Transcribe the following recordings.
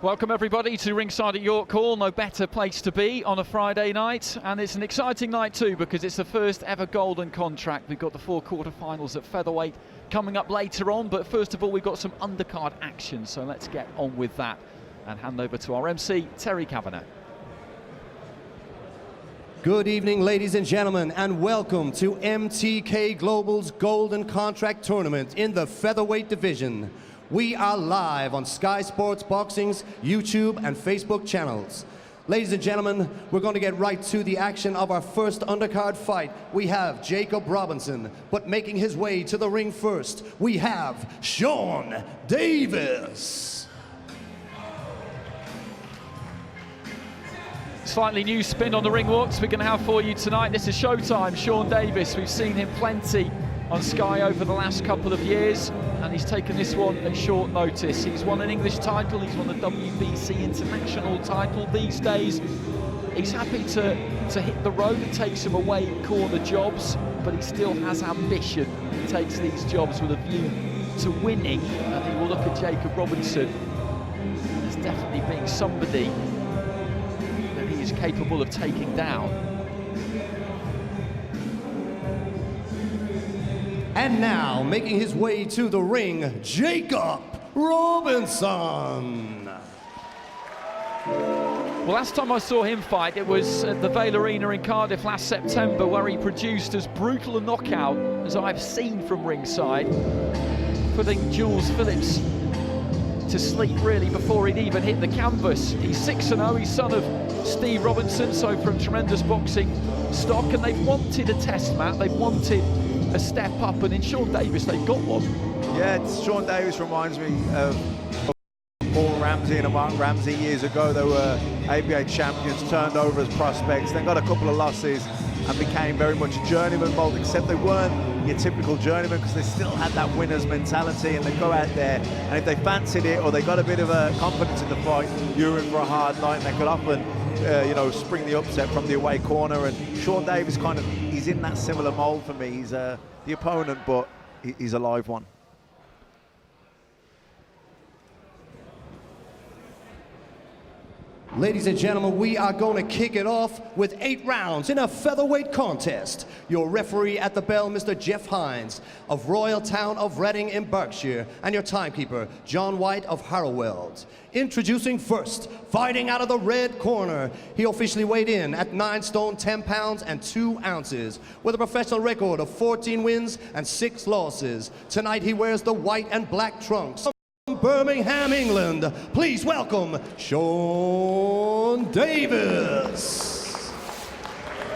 Welcome everybody to ringside at York Hall. No better place to be on a Friday night, and it's an exciting night too because it's the first ever Golden Contract. We've got the 4 quarter-finals at featherweight coming up later on, but first of all we've got some undercard action, so let's get on with that and hand over to our MC, Terry Kavanagh. Good evening, ladies and gentlemen, and welcome to MTK Global's Golden Contract Tournament in the featherweight division. We are live on Sky Sports Boxing's YouTube and Facebook channels. Ladies and gentlemen, we're going to get right to the action of our first undercard fight. We have Jacob Robinson, but making his way to the ring first, we have Sean Davis. Slightly new spin on the ring walks we're going to have for you tonight. This is Showtime, Sean Davis. We've seen him plenty on Sky over the last couple of years, and he's taken this one at short notice. He's won an English title, he's won a WBC international title. These days, he's happy to hit the road and take some away corner jobs, but he still has ambition. He takes these jobs with a view to winning, and he will look at Jacob Robinson as definitely being somebody that he is capable of taking down. And now, making his way to the ring, Jacob Robinson. Well, last time I saw him fight, it was at the Vale Arena in Cardiff last September, where he produced as brutal a knockout as I've seen from ringside, putting Jules Phillips to sleep really before he'd even hit the canvas. He's 6-0, he's son of Steve Robinson, so from tremendous boxing stock, and they've wanted a test, Matt. They've wanted a step up, and in Sean Davis they've got one. Yeah, Sean Davis reminds me of Paul Ramsey and Mark Ramsey years ago. They were ABA champions, turned over as prospects, then got a couple of losses and became very much a journeyman mold, except they weren't your typical journeyman because they still had that winner's mentality, and they go out there and if they fancied it or they got a bit of a confidence in the fight, you were in for a hard night, and they could often spring the upset from the away corner. And Sean Davis he's in that similar mold for me. He's the opponent, but he's a live one. Ladies and gentlemen, we are going to kick it off with 8 rounds in a featherweight contest. Your referee at the bell, Mr. Jeff Hines of Royal Town of Reading in Berkshire, and your timekeeper, John White of Harroweld. Introducing first, fighting out of the red corner. He officially weighed in at 9 stone, 10 pounds and 2 ounces, with a professional record of 14 wins and 6 losses. Tonight he wears the white and black trunks. Birmingham, England, please welcome Sean Davis.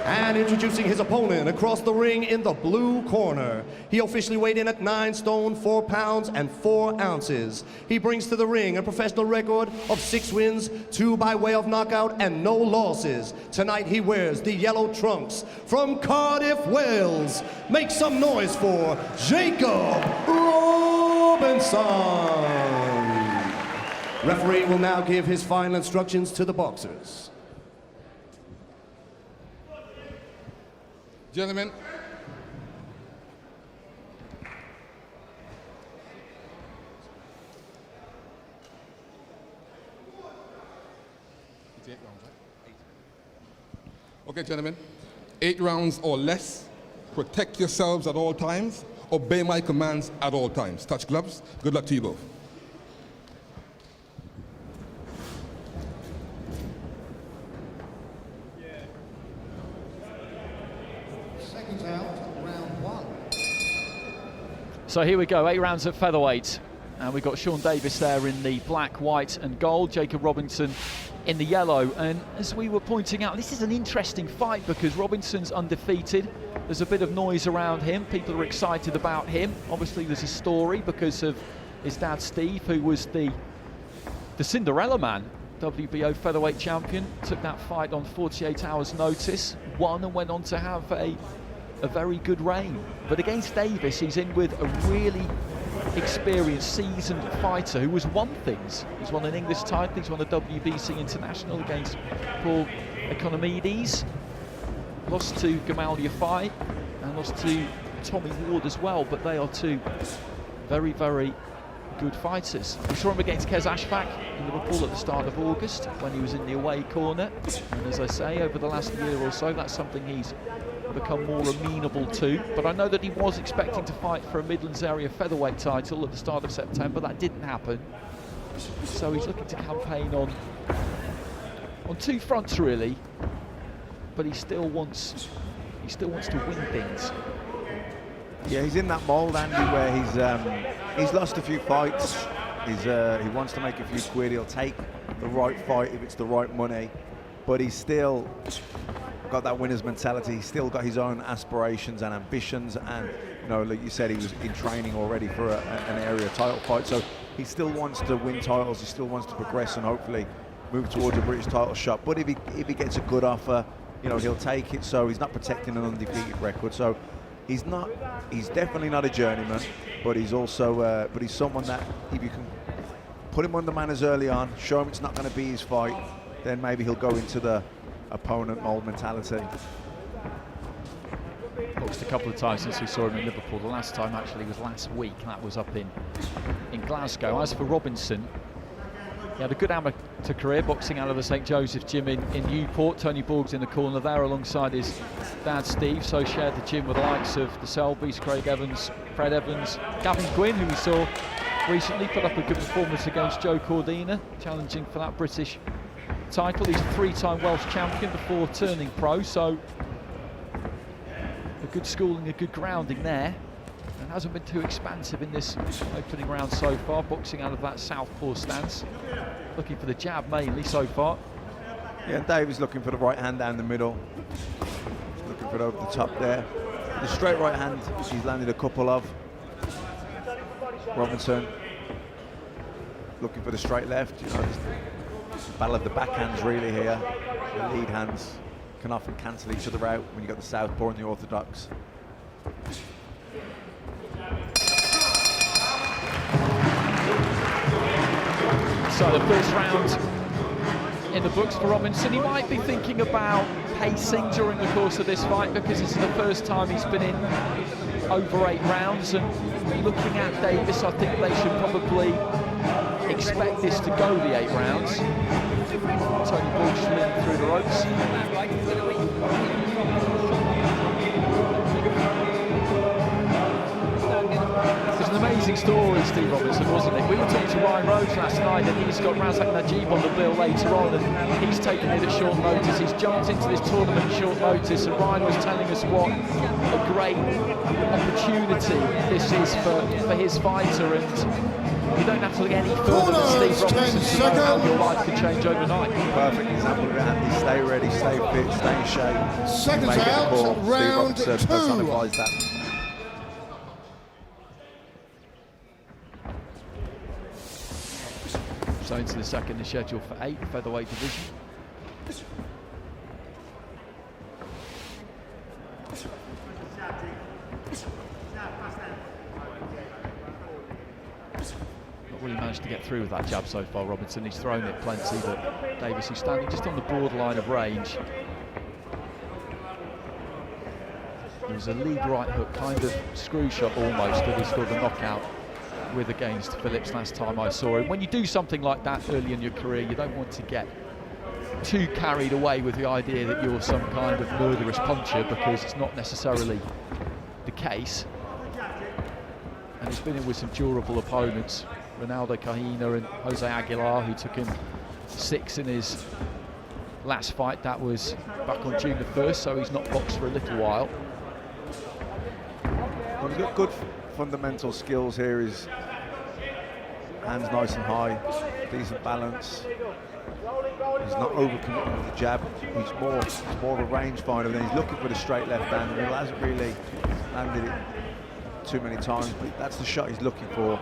And introducing his opponent across the ring in the blue corner. He officially weighed in at 9 stone, 4 pounds and 4 ounces. He brings to the ring a professional record of 6 wins, 2 by way of knockout and no losses. Tonight he wears the yellow trunks from Cardiff, Wales. Make some noise for Jacob Robinson. Referee will now give his final instructions to the boxers. Gentlemen, okay, gentlemen, 8 rounds or less. Protect yourselves at all times. Obey my commands at all times. Touch gloves. Good luck to you both. Seconds out, round 1. So here we go, 8 rounds at featherweight, and we've got Sean Davis there in the black, white and gold, Jacob Robinson in the yellow. And as we were pointing out, this is an interesting fight because Robinson's undefeated. There's a bit of noise around him, people are excited about him. Obviously there's a story because of his dad Steve, who was the Cinderella man, WBO featherweight champion, took that fight on 48 hours notice, won and went on to have a very good reign. But against Davis, he's in with a really experienced, seasoned fighter who has won things. He's won an English title, he's won a WBC international against Paul Economides, lost to Gamal Yafai and lost to Tommy Ward as well, but they are two very, very good fighters. We saw him against Kez Ashfaq in Liverpool at the start of August when he was in the away corner. And as I say, over the last year or so, that's something he's become more amenable to. But I know that he was expecting to fight for a Midlands area featherweight title at the start of September. That didn't happen. So he's looking to campaign on two fronts really, but he still wants to win things. Yeah, he's in that mould, Andy, where he's lost a few fights. He wants to make a few quid. He'll take the right fight if it's the right money, but he's still got that winner's mentality. He's still got his own aspirations and ambitions, and you know, like you said, he was in training already for an area title fight. So he still wants to win titles. He still wants to progress and hopefully move towards a British title shot. But if he gets a good offer, you know, he'll take it. So he's not protecting an undefeated record. So he's definitely not a journeyman, but he's also but he's someone that if you can put him under manners early on, show him it's not going to be his fight, then maybe he'll go into the opponent mold mentality. Boxed a couple of times since we saw him in Liverpool. The last time actually was last week. That was up in Glasgow. As for Robinson, he had a good amateur career boxing out of the St Joseph gym in Newport. Tony Borg's in the corner there alongside his dad Steve, so shared the gym with the likes of the Selbys, Craig Evans, Fred Evans, Gavin Gwynn, who we saw recently put up a good performance against Joe Cordina, challenging for that British title. He's a three-time Welsh champion before turning pro, so a good schooling, a good grounding there, and hasn't been too expansive in this opening round so far, boxing out of that southpaw stance, looking for the jab mainly so far. Yeah, Dave is looking for the right hand down the middle, looking for it over the top there. The straight right hand he's landed a couple of. Robinson looking for the straight left. You know, it's the battle of the backhands really here. The lead hands can often cancel each other out when you've got the southpaw and the orthodox. So the first round in the books for Robinson. He might be thinking about pacing during the course of this fight because it's the first time he's been in over 8 rounds, and looking at Davis, I think they should probably expect this to go the 8 rounds. Tony Borg slipping through the ropes. It was an amazing story, Steve Robinson, wasn't it? We were talking to Ryan Rhodes last night, and he's got Razak Najib on the bill later on, and he's taken it at short notice. He's jumped into this tournament at short notice, and Ryan was telling us what a great opportunity this is for his fighter, and you don't have to look any further than Steve Robinson to know how your life can change overnight. Perfect example of it, Andy. Stay ready, stay fit, stay in shape. Seconds out, round 2. Personifies that. So into the second, the schedule for 8, featherweight division. Not really managed to get through with that jab so far, Robinson. He's thrown it plenty, but Davis, who's standing just on the borderline of range. There was a lead right hook, kind of screw shot almost, that he scored the knockout with against Phillips last time I saw him. When you do something like that early in your career, you don't want to get too carried away with the idea that you're some kind of murderous puncher, because it's not necessarily the case. And he's been in with some durable opponents, Ronaldo Kahina and Jose Aguilar, who took him 6 in his last fight. That was back on June the 1st, so he's not boxed for a little while. Well, he's got good fundamental skills here. His hands nice and high, decent balance. He's not overcommitting with the jab. He's more of a range finder. Then he's looking for the straight left hand, and he hasn't really landed it too many times, but that's the shot he's looking for.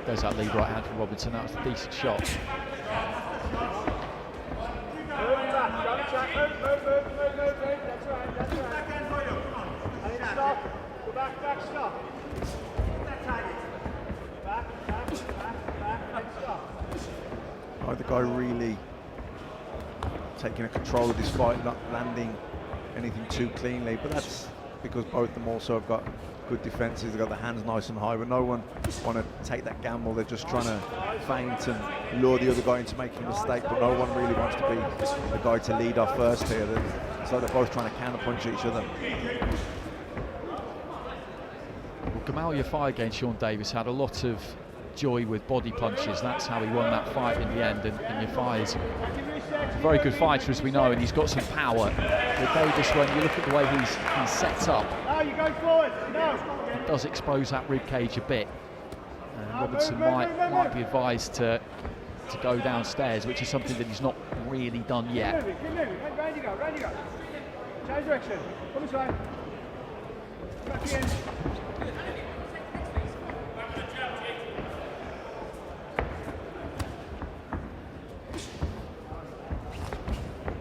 There's that lead right hand from Robinson. That was a decent shot. Oh, the guy really taking control of this fight, not landing anything too cleanly. But that's because both of them also have got good defenses. They've got the hands nice and high, but no one want to take that gamble. They're just trying to feint and lure the other guy into making a mistake, but no one really wants to be the guy to lead off first here. So they're both trying to counter-punch each other. Well, Gamal Yafai against Sean Davis had a lot of joy with body punches. That's how he won that fight in the end, and Yafai is a very good fighter, as we know, and he's got some power. But Davis, when you look at the way he's set up, it does expose that rib cage a bit. Robinson might be advised to go downstairs, which is something that he's not really done yet. Round you go. Change direction. Come this way. Back in.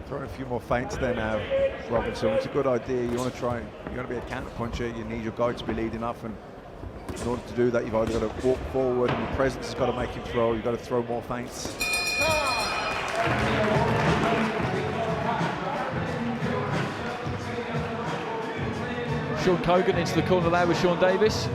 Throwing a few more feints there now, Robinson. It's a good idea. You want to be a counter puncher. You need your guy to be leading off, and in order to do that, you've either got to walk forward, and your presence has got to make him throw. You've got to throw more feints. Sean Cogan into the corner there with Sean Davis.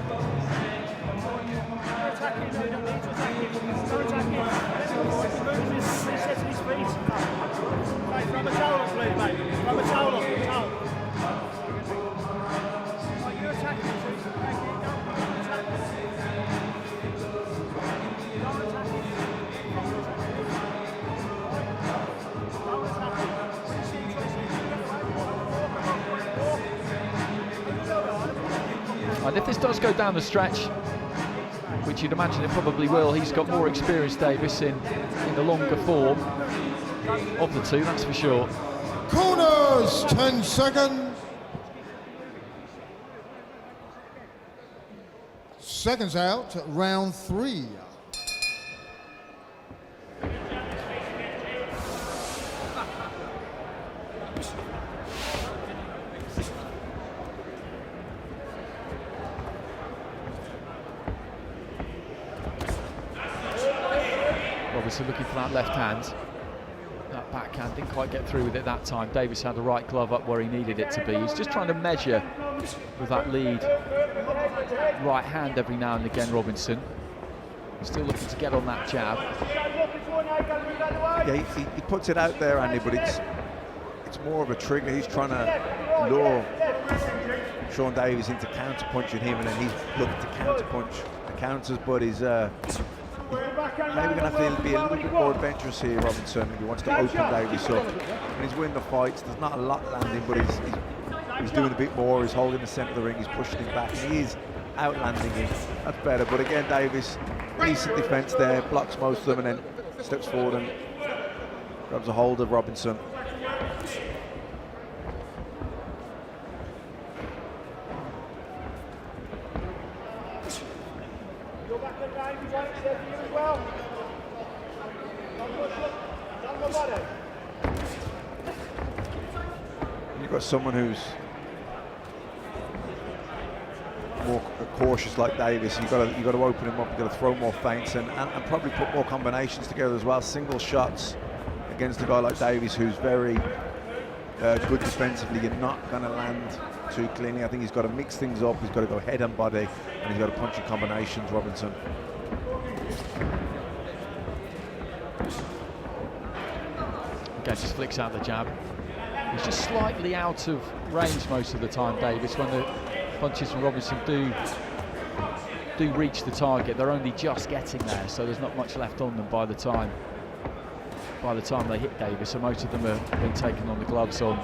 And if this does go down the stretch, which you'd imagine it probably will, he's got more experience, Davis, in the longer form of the two, that's for sure. Corners, 10 seconds. Seconds out, round 3. Robinson looking for that left hand. That backhand didn't quite get through with it that time. Davis had the right glove up where he needed it to be. He's just trying to measure with that lead right hand every now and again, Robinson. Still looking to get on that jab. Yeah, he puts it out there, Andy, but it's more of a trigger. He's trying to lure Sean Davis into counter-punching him, and then he's looking to counter-punch the counters, but he's maybe going to have to be a little bit more adventurous here, Robinson, if he wants to open Davis up. And he's winning the fights. There's not a lot landing, but he's doing a bit more. He's holding the centre of the ring. He's pushing him back. And he is outlanding him. That's better. But again, Davis, decent defence there, blocks most of them, and then steps forward and grabs a hold of Robinson. You've got someone who's more cautious like Davis. You've got to open him up. You've got to throw more feints and probably put more combinations together as well. Single shots against a guy like Davis, who's very good defensively. You're not going to land too cleanly. I think he's got to mix things up. He's got to go head and body, and he's got to punch in combinations, Robinson. Again, just flicks out the jab. He's just slightly out of range most of the time, Davis, when the punches from Robinson do reach the target. They're only just getting there, so there's not much left on them by the time they hit Davis. So most of them are being taken on the gloves on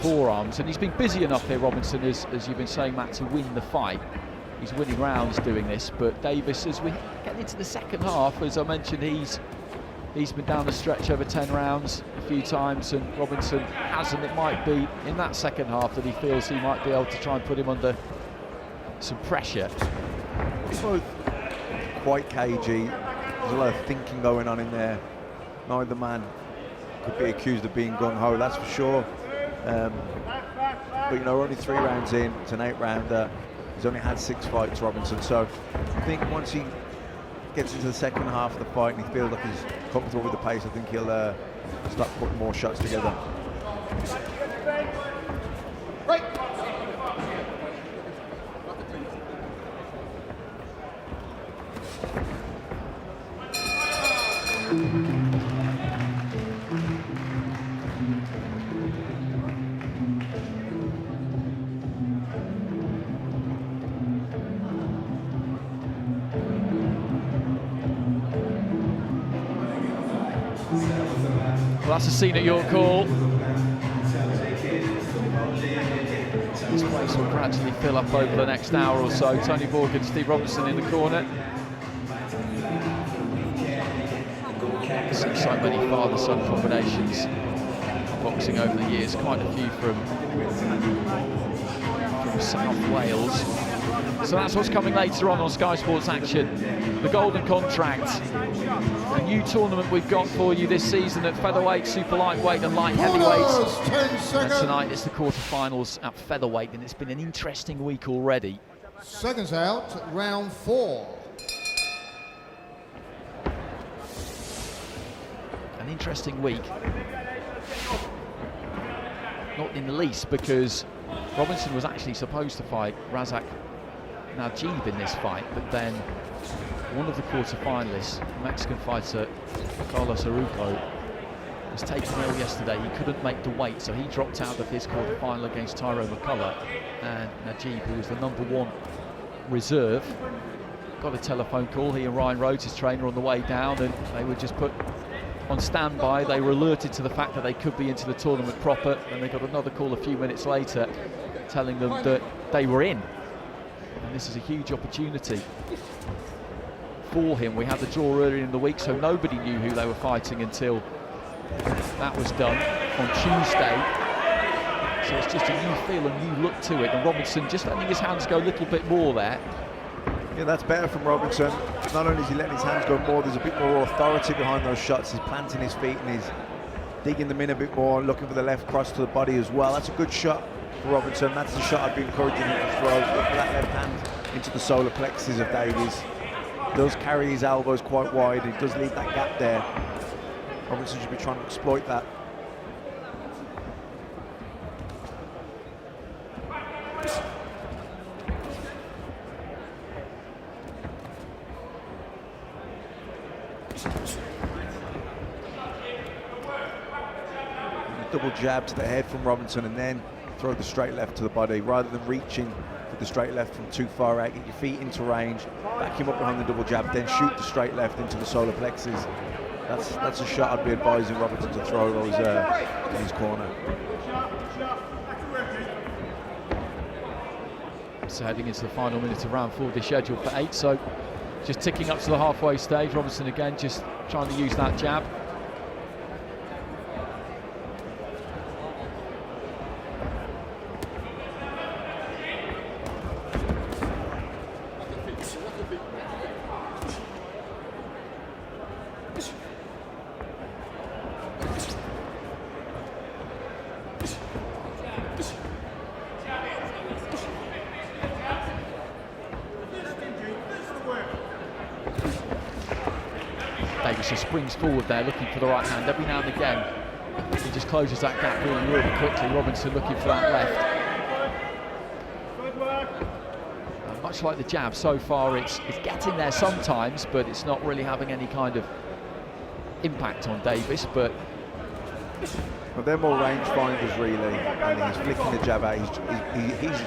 forearms, and he's been busy enough here, Robinson, as you've been saying, Matt, to win the fight. He's winning rounds doing this, but Davis, as we get into the second half, as I mentioned, he's been down the stretch over 10 rounds a few times, and Robinson hasn't. It might be in that second half that he feels he might be able to try and put him under some pressure. It's both quite cagey. There's a lot of thinking going on in there. Neither man could be accused of being gung-ho, that's for sure. But you know, we're only 3 rounds in. It's an 8-rounder. He's only had 6 fights, Robinson. So I think once he gets into the second half of the fight and he feels like he's comfortable with the pace, I think he'll start putting more shots together. Right. Well, that's a scene at your call. This place will gradually fill up over the next hour or so. Tony Morgan, Steve Robinson in the corner. I've seen so many father-son combinations in boxing over the years, quite a few from South Wales. So that's what's coming later on Sky Sports Action. The Golden Contract, a new tournament we've got for you this season at featherweight, super lightweight and light heavyweight. And tonight it's the quarterfinals at featherweight, and it's been an interesting week already. Seconds out, round 4. An interesting week. Not in the least, because Robinson was actually supposed to fight Razak Najib in this fight, but then one of the quarter-finalists, Mexican fighter Carlos Aruco, was taken ill yesterday. He couldn't make the weight, so he dropped out of his quarter-final against Tyrone McCullough. And Najib, who was the #1 reserve, got a telephone call. He and Ryan Rhodes, his trainer, on the way down, and they were just put on standby. They were alerted to the fact that they could be into the tournament proper, and they got another call a few minutes later telling them that they were in. And this is a huge opportunity for him. We had the draw earlier in the week, so nobody knew who they were fighting until that was done on Tuesday. So it's just a new feel, a new look to it, and Robinson just letting his hands go a little bit more there. Yeah, that's better from Robinson. Not only is he letting his hands go more, there's a bit more authority behind those shots. He's planting his feet and he's digging them in a bit more, looking for the left cross to the body as well. That's a good shot for Robinson. That's the shot I'd be encouraging him to throw. Look for that left hand into the solar plexus of Davies. Does carry his elbows quite wide. He does leave that gap there. Robinson should be trying to exploit that. Double jab to the head from Robinson and then throw the straight left to the body rather than reaching for the straight left from too far out. Get your feet into range, back him up behind the double jab, then shoot the straight left into the solar plexus. That's a shot I'd be advising Robinson to throw those in his corner. So heading into the final minute of round 4, scheduled for 8, so just ticking up to the halfway stage. Robinson again just trying to use that jab. Davies just springs forward there, looking for the right hand. Every now and again, he just closes that gap really quickly. Robinson looking for that left. Much like the jab, so far it's getting there sometimes, but it's not really having any kind of impact on Davies. But well, they're more range finders really, and he's flicking the jab out. He's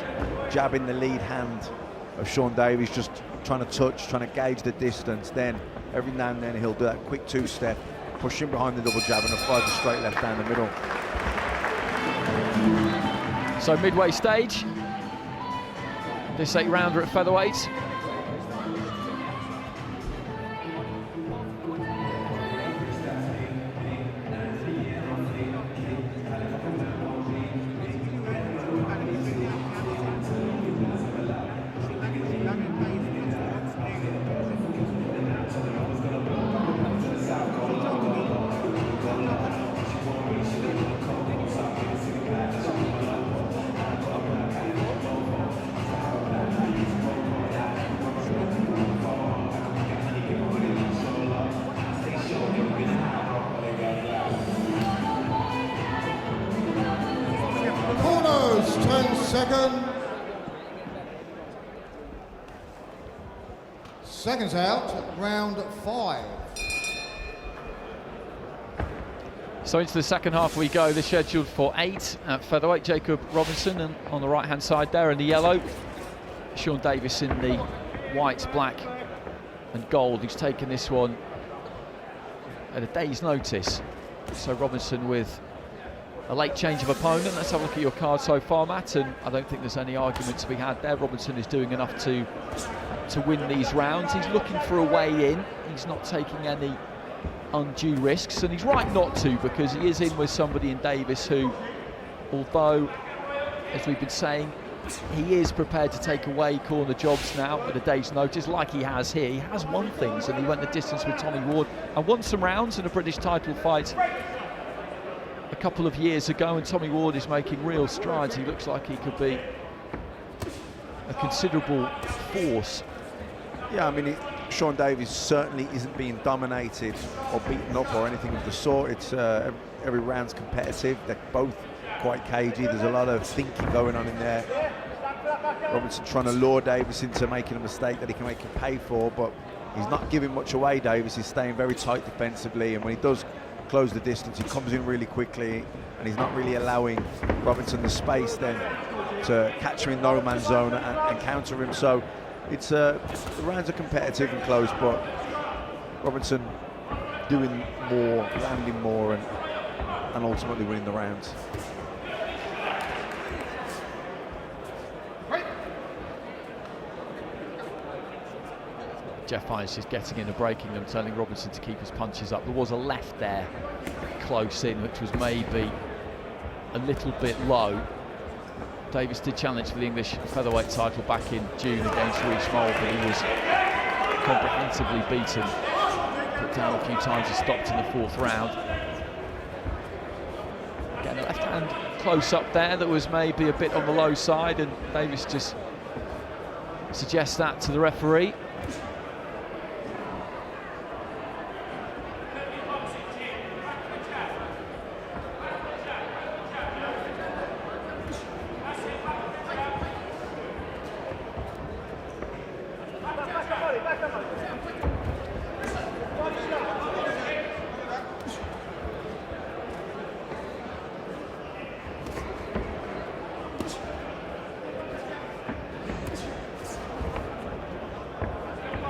jabbing the lead hand of Sean Davies, just trying to touch, trying to gauge the distance. Then every now and then he'll do that quick two-step, push him behind the double jab, and he'll fire the straight left down the middle. So midway stage, this 8-rounder at featherweight. Seconds out, round 5. So into the second half we go. They're scheduled for 8 at featherweight. Jacob Robinson and on the right hand side there in the yellow. Sean Davis in the white, black and gold. He's taken this one at a day's notice. So Robinson with a late change of opponent. Let's have a look at your card so far, Matt, and I don't think there's any argument to be had there. Robinson is doing enough to win these rounds. He's looking for a way in. He's not taking any undue risks, and he's right not to, because he is in with somebody in Davis who, although, as we've been saying, he is prepared to take away corner jobs now at a day's notice, like he has here. He has won things, and he went the distance with Tommy Ward and won some rounds in a British title fight a couple of years ago, and Tommy Ward is making real strides. He looks like he could be a considerable force. Yeah, I mean, Sean Davis certainly isn't being dominated or beaten up or anything of the sort. It's every round's competitive. They're both quite cagey. There's a lot of thinking going on in there. Robinson trying to lure Davis into making a mistake that he can make him pay for, but he's not giving much away. Davis is staying very tight defensively, and when he does close the distance, he comes in really quickly, and he's not really allowing Robinson the space then to catch him in no man's zone and counter him. So it's the rounds are competitive and close, but Robinson doing more, landing more, and ultimately winning the rounds. Jeff Hines just getting in and breaking them, telling Robinson to keep his punches up. There was a left there close in, which was maybe a little bit low. Davis did challenge for the English featherweight title back in June against Reece Mould, but he was comprehensively beaten. Put down a few times and stopped in the 4th round. Again, a left hand close up there that was maybe a bit on the low side, and Davis just suggests that to the referee.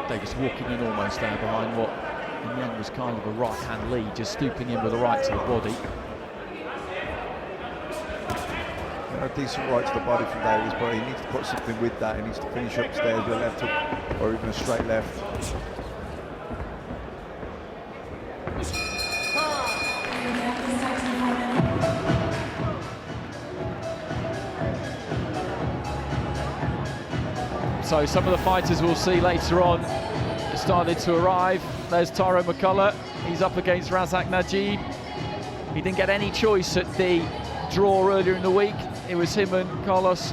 Davis walking in almost there behind what in the end was kind of a right-hand lead, just stooping in with a right to the body. A decent right to the body from Davis, but he needs to put something with that. He needs to finish upstairs with a left hook or even a straight left. So some of the fighters we'll see later on started to arrive. There's Tyro McCullough. He's up against Razak Najib. He didn't get any choice at the draw earlier in the week. It was him and Carlos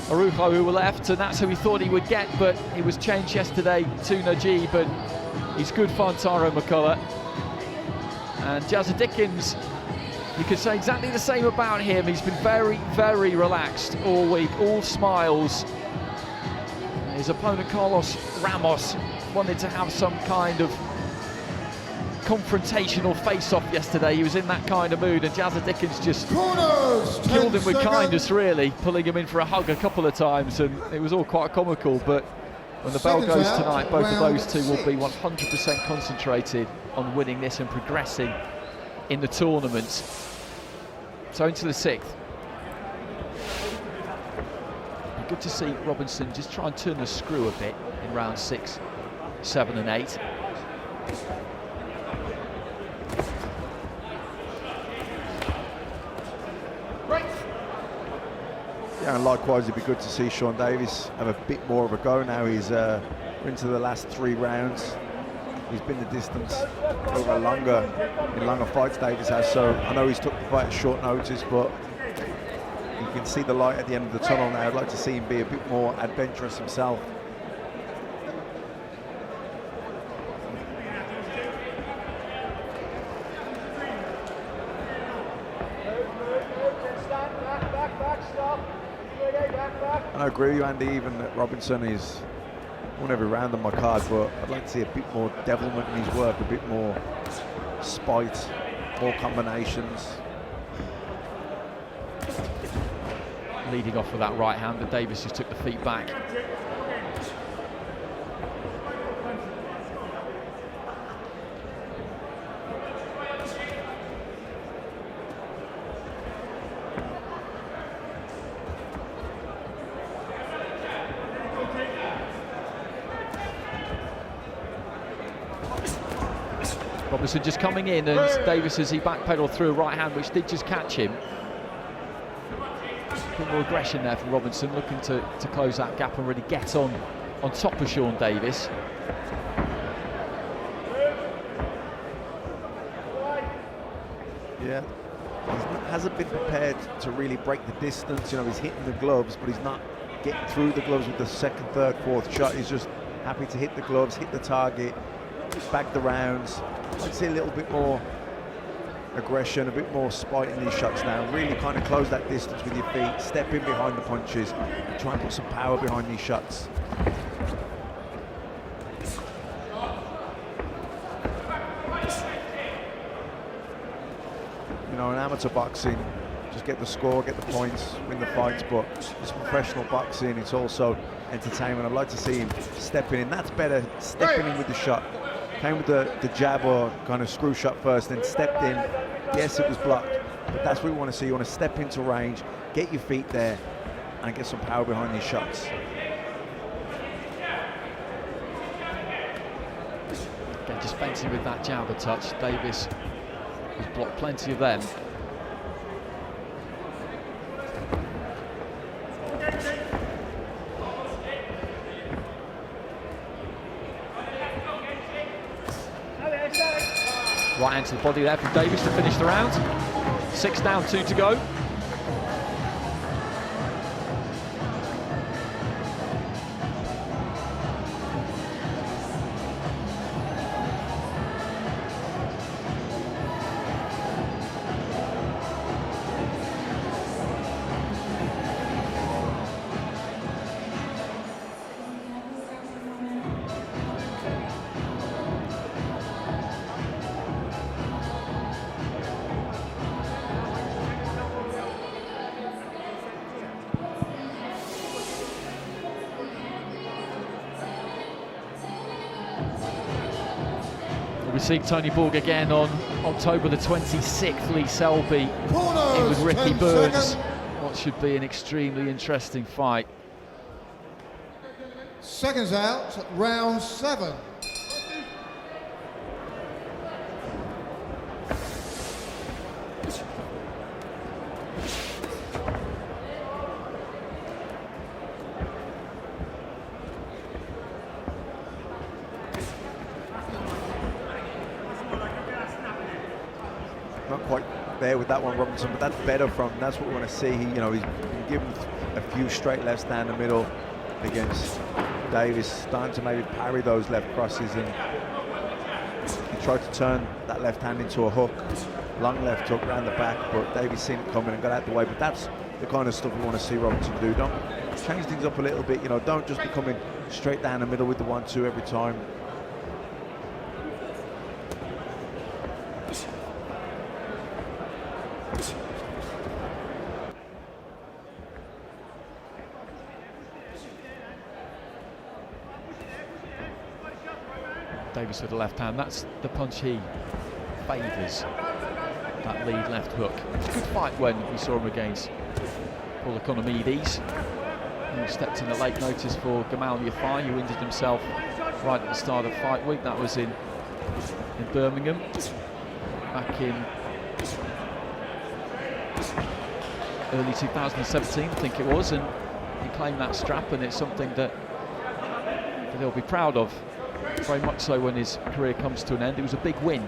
Arujo who were left, and that's who he thought he would get, but it was changed yesterday to Najib, and he's good fun, Tyro McCullough. And Jazza Dickens, you could say exactly the same about him. He's been very, very relaxed all week, all smiles. His opponent Carlos Ramos wanted to have some kind of confrontational face-off yesterday. He was in that kind of mood, and Jazza Dickens just killed him with kindness, really, pulling him in for a hug a couple of times, and it was all quite comical. But when the bell goes tonight, both of those two will be 100% concentrated on winning this and progressing in the tournament. So into the 6th. Good to see Robinson just try and turn the screw a bit in round 6, 7 and 8. Yeah, and likewise it'd be good to see Sean Davis have a bit more of a go now. He's into the last 3 rounds. He's been the distance over in longer fights, Davis has, so I know he's took the fight at short notice, but you can see the light at the end of the tunnel now. I'd like to see him be a bit more adventurous himself. Back, stop. And I agree with you, Andy, even that Robinson is won every round on my card, but I'd like to see a bit more devilment in his work, a bit more spite, more combinations. Leading off with that right hand, but Davis just took the feet back. Robinson just coming in, and Davis, as he backpedaled through a right hand, which did just catch him. A bit more aggression there from Robinson, looking to close that gap and really get on top of Sean Davis. Yeah, he hasn't been prepared to really break the distance. You know, he's hitting the gloves, but he's not getting through the gloves with the second, third, fourth shot. He's just happy to hit the gloves, hit the target, back the rounds. I'd see a little bit more aggression, a bit more spite in these shots now. Really kind of close that distance with your feet, step in behind the punches, and try and put some power behind these shots. You know, in amateur boxing, just get the score, get the points, win the fights, but it's professional boxing, it's also entertainment. I'd like to see him stepping in. That's better, stepping in with the shot. Came with the jab or kind of screw shot first, then stepped in. Yes, it was blocked, but that's what we want to see. You want to step into range, get your feet there, and get some power behind these shots. Again, just fencing with that jab a touch. Davis has blocked plenty of them. Right hand to the body there from Davis to finish the round. 6 down, 2 to go. We'll be seeing Tony Borg again on October the 26th. Lee Selby in with Ricky Burns. What should be an extremely interesting fight. Seconds out, round 7. Not quite there with that one, Robinson, but that's better from. That's what we want to see. He, you know, he's been given a few straight lefts down the middle against Davis, starting to maybe parry those left crosses, and he tried to turn that left hand into a hook, long left hook around the back, but Davis seen it coming and got out the way. But that's the kind of stuff we want to see Robinson do. Don't change things up a little bit, you know, don't just be coming straight down the middle with the 1-2 every time. Davis with the left hand, that's the punch he favours, that lead left hook. It's a good fight when we saw him against Paul Economides, who stepped in at late notice for Gamal Yafai, who injured himself right at the start of fight week. That was in Birmingham, back in early 2017, I think it was, and he claimed that strap, and it's something that he'll be proud of. Very much so when his career comes to an end. It was a big win.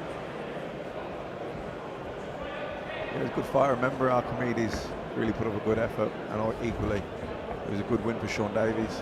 Yeah, it was a good fight. I remember Archimedes really put up a good effort, and equally it was a good win for Sean Davies.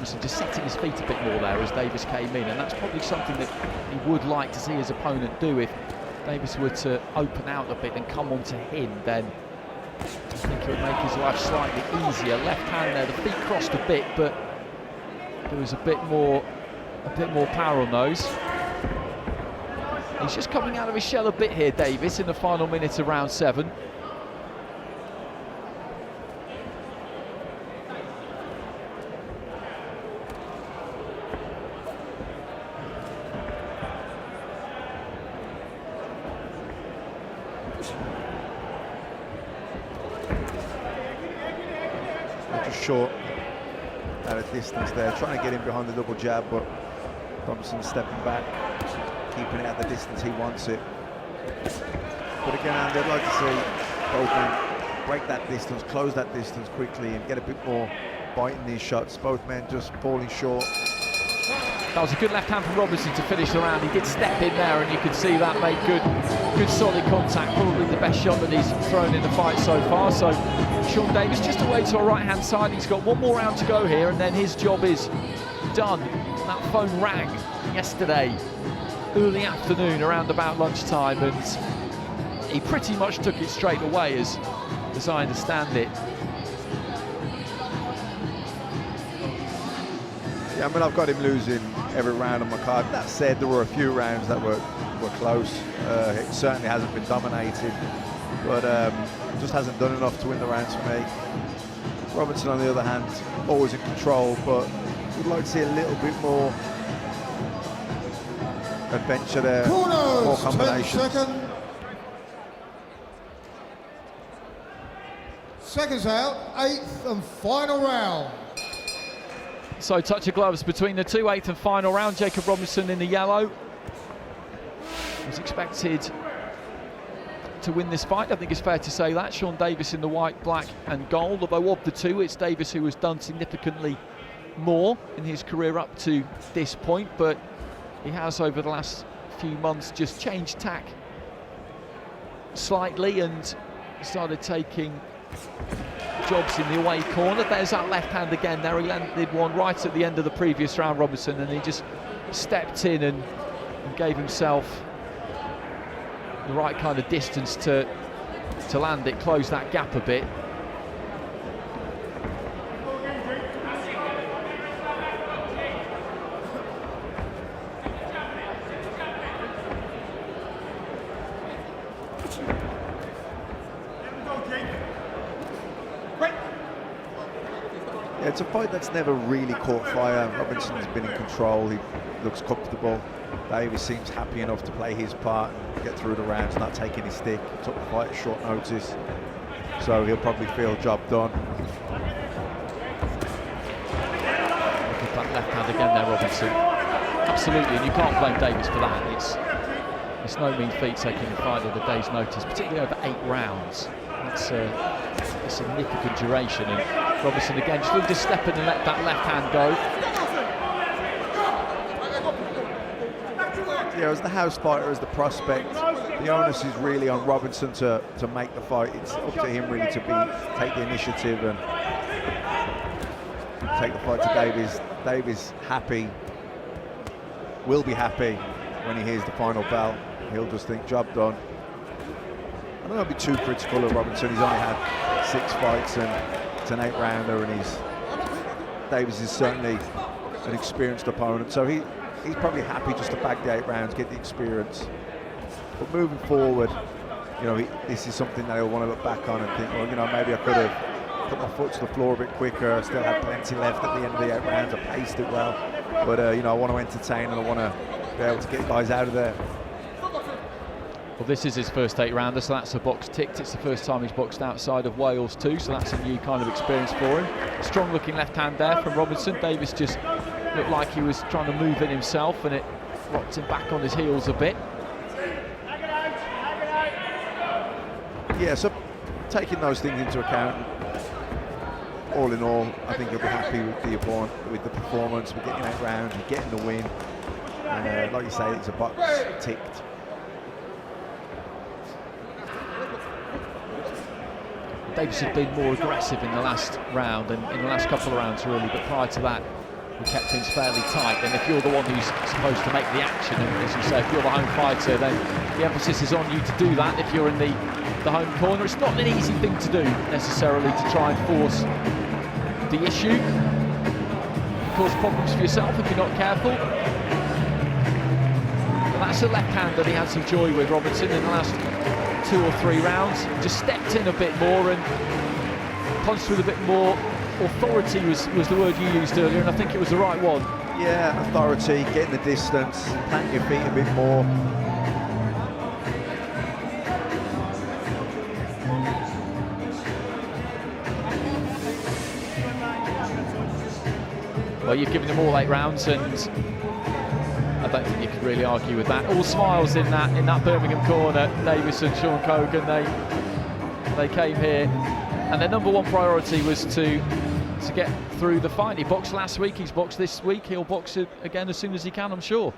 Robinson just setting his feet a bit more there as Davis came in, and that's probably something that he would like to see his opponent do. If Davis were to open out a bit and come onto him, then I think it would make his life slightly easier. Left hand there, the feet crossed a bit, but there was a bit more power on those. He's just coming out of his shell a bit here, Davis, in the final minute of round 7. Short at a distance there, trying to get him behind the double jab, but Robinson stepping back, keeping it at the distance he wants it. But again, Andy, I'd like to see both men break that distance, close that distance quickly, and get a bit more bite in these shots. Both men just falling short. That was a good left hand from Robinson to finish the round. He did step in there, and you could see that made good solid contact. Probably the best shot that he's thrown in the fight so far. So Sean Davis just away to our right-hand side. He's got one more round to go here, and then his job is done. That phone rang yesterday, early afternoon, around about lunchtime, and he pretty much took it straight away, as I understand it. Yeah, I mean, I've got him losing every round on my card. That said, there were a few rounds that were close. It certainly hasn't been dominated, but just hasn't done enough to win the rounds for me. Robinson, on the other hand, always in control, but would like to see a little bit more adventure there, more combinations. 10 seconds. Seconds out, 8th and final round. So touch of gloves between the two, 8th and final round. Jacob Robinson in the yellow was expected to win this fight. I think it's fair to say that. Sean Davis in the white, black and gold, although of the two, it's Davis who has done significantly more in his career up to this point, but he has over the last few months just changed tack slightly and started taking jobs in the away corner. There's that left hand again there. He landed one right at the end of the previous round, Robinson, and he just stepped in and gave himself the right kind of distance to land it, close that gap a bit. Yeah, it's a fight that's never really caught fire. Robinson's been in control, he looks comfortable. Davis seems happy enough to play his part and get through the rounds, not taking his stick. He took the fight at short notice, so he'll probably feel job done. Look at that left hand again there, Robinson. Absolutely, and you can't blame Davis for that. It's no mean feat taking the fight at a day's notice, particularly over 8 rounds. That's a significant duration, and Robinson again just looking to step in and let that left hand go. Yeah, as the house fighter, as the prospect, the onus is really on Robinson to make the fight. It's up to him really to take the initiative and take the fight to Davis. Davis happy, will be happy when he hears the final bell. He'll just think, job done. I don't want to be too critical of Robinson. He's only had 6 fights and it's an 8-rounder, and Davis is certainly an experienced opponent, so he's probably happy just to bag the 8 rounds, get the experience. But moving forward, you know, this is something that he'll want to look back on and think, well, you know, maybe I could have put my foot to the floor a bit quicker. I still had plenty left at the end of the 8 rounds. I paced it well, but you know, I want to entertain and I want to be able to get guys out of there. Well, this is his first 8-rounder, so that's a box ticked. It's the first time he's boxed outside of Wales too, so that's a new kind of experience for him. Strong looking left hand there from Robinson. Davis just looked like he was trying to move in himself, and it rocked him back on his heels a bit. Yeah, so taking those things into account, all in all, I think he'll be happy with the performance, with getting 8 rounds, with getting the win. And like you say, it's a box ticked. Davis had been more aggressive in the last round and in the last couple of rounds really, but prior to that who kept things fairly tight. And if you're the one who's supposed to make the action, and as you say, if you're the home fighter, then the emphasis is on you to do that. If you're in the home corner, it's not an easy thing to do necessarily, to try and force the issue, cause problems for yourself if you're not careful. But that's a left hand that he had some joy with, Robinson, in the last 2 or 3 rounds. Just stepped in a bit more and punched with a bit more authority was the word you used earlier, and I think it was the right one. Yeah, authority, getting the distance, planting your feet a bit more. Well, you've given them all 8 rounds, and I don't think you could really argue with that. All smiles in that Birmingham corner. Davis and Sean Cogan, they came here, and their #1 priority was to get through the fight. He boxed last week, he's boxed this week, he'll box it again as soon as he can, I'm sure.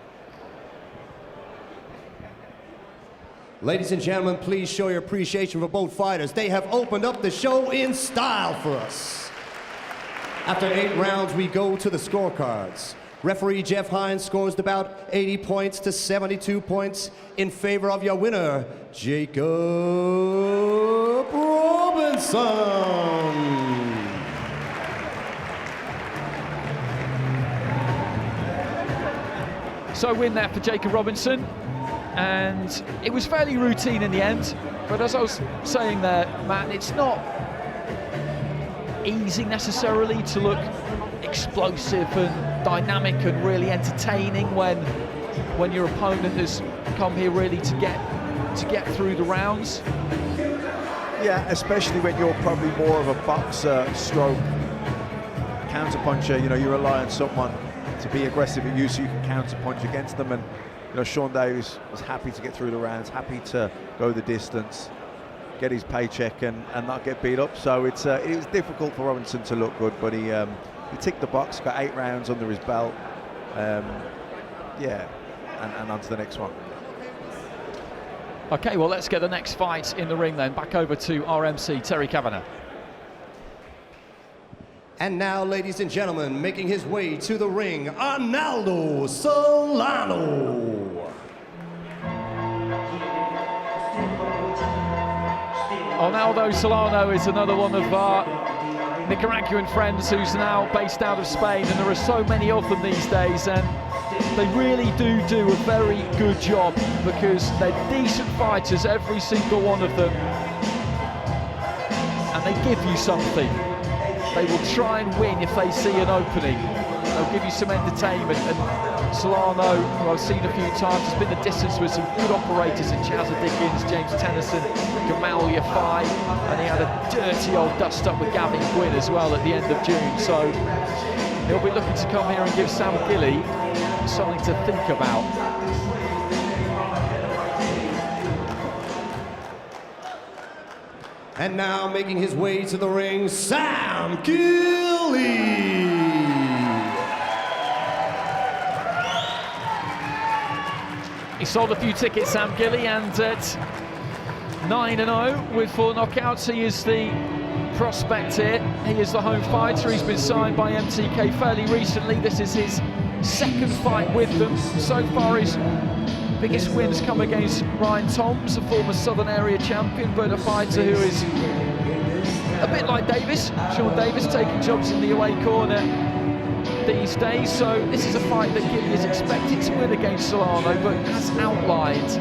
Ladies and gentlemen, please show your appreciation for both fighters. They have opened up the show in style for us. After 8 rounds, we go to the scorecards. Referee Jeff Hines scores about 80 points to 72 points in favor of your winner, Jacob Robinson. So a win there for Jacob Robinson, and it was fairly routine in the end, but as I was saying there, Matt, it's not easy necessarily to look explosive and dynamic and really entertaining when your opponent has come here really to get through the rounds. Yeah, especially when you're probably more of a boxer stroke counter puncher. You know, you rely on someone to be aggressive at you so you can counter punch against them, and you know, Sean Davis was happy to get through the rounds, happy to go the distance, get his paycheck and not get beat up. So it was difficult for Robinson to look good, but he ticked the box, got 8 rounds under his belt. Yeah, and on to the next one. Okay, well, let's get the next fight in the ring then. Back over to our MC, Terry Kavanagh. And now, ladies and gentlemen, making his way to the ring, Arnaldo Solano. Arnaldo Solano is another one of our Nicaraguan friends who's now based out of Spain, and there are so many of them these days, and they really do a very good job because they're decent fighters, every single one of them, and they give you something. They will try and win if they see an opening. They'll give you some entertainment, and Solano, who I've seen a few times, has been the distance with some good operators in Chazza Dickens, James Tennyson, Gamal Yafai, and he had a dirty old dust-up with Gavin Gwynn as well at the end of June. So he'll be looking to come here and give Sam Gilley something to think about. And now making his way to the ring, Sam Gilley. He sold a few tickets, Sam Gilley, and at 9-0 with 4 knockouts, he is the prospect here. He is the home fighter. He's been signed by MTK fairly recently. This is his 2nd fight with them. So far, his biggest wins come against Ryan Toms, a former Southern Area champion, but a fighter who is a bit like Davis, Sean Davis, taking jobs in the away corner these days. So this is a fight that Gilley is expected to win against Solano, but as outlined,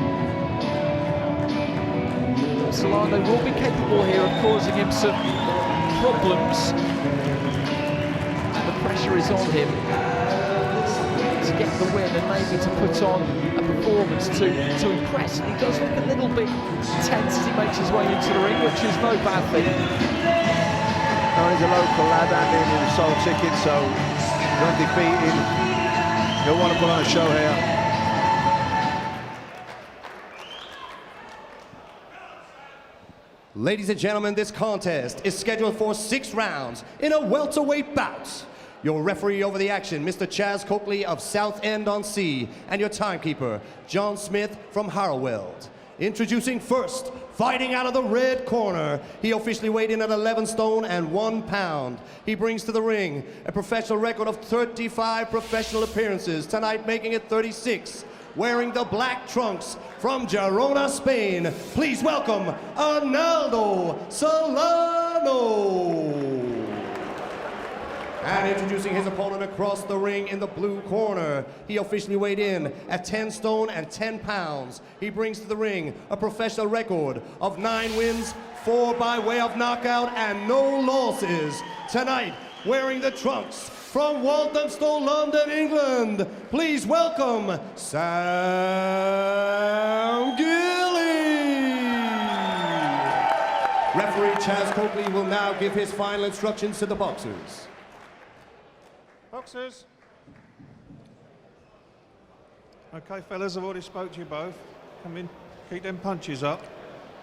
Solano will be capable here of causing him some problems, and the pressure is on him to get the win and maybe to put on a performance to impress. And he does look a little bit tense as he makes his way into the ring, which is no bad thing. No, he's a local lad, Andy, and he's sold tickets, so he's undefeated. He'll want to put on a show here. Ladies and gentlemen, this contest is scheduled for 6 rounds in a welterweight bout. Your referee over the action, Mr. Chaz Coakley of Southend-on-Sea, and your timekeeper, John Smith from Harroweld. Introducing first, Fighting out of the red corner, he officially weighed in at 11 stone and 1 pound. He brings to the ring a professional record of 35 professional appearances, tonight making it 36. Wearing the black trunks from Girona, Spain, please welcome Arnaldo Solano. And introducing his opponent across the ring in the blue corner, he officially weighed in at 10 stone and 10 pounds. He brings to the ring a professional record of 9 wins, 4 by way of knockout, and no losses. Tonight, wearing the trunks from Walthamstow, London, England, please welcome Sam Gilley. Referee Chaz Coakley will now give his final instructions to the boxers. Boxers. Okay, fellas, I've already spoke to you both. Come in, keep them punches up.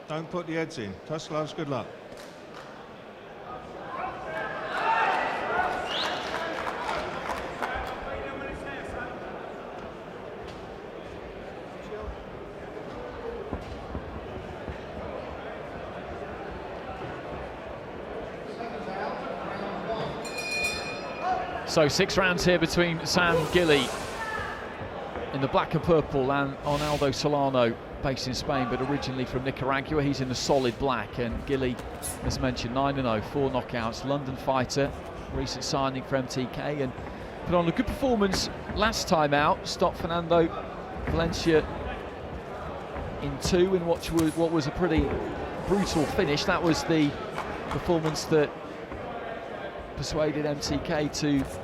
Don't put the heads in. Touch gloves, good luck. So 6 rounds here between Sam Gilley in the black and purple and Arnaldo Solano, based in Spain but originally from Nicaragua. He's in the solid black, and Gilley, as mentioned, 9-0, 4 knockouts, London fighter, recent signing for MTK, and put on a good performance last time out. Stopped Fernando Valencia in 2 in what was a pretty brutal finish. That was the performance that persuaded MTK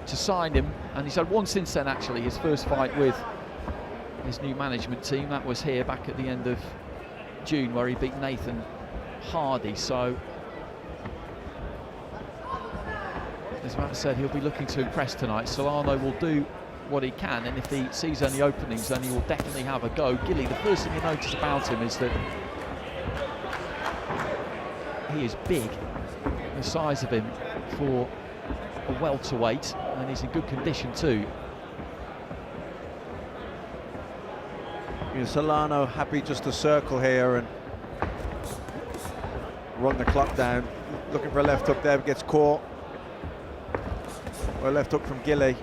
to sign him, and he's had 1 since then actually. His first fight with his new management team, that was here back at the end of June, where he beat Nathan Hardy. So as Matt said, he'll be looking to impress tonight. Solano will do what he can, and if he sees any openings then he will definitely have a go. Gilley, the first thing you notice about him is that he is big, the size of him for a welterweight, and he's in good condition too. Solano happy just to circle here and run the clock down. Looking for a left hook there, gets caught. Or a left hook from Gilley.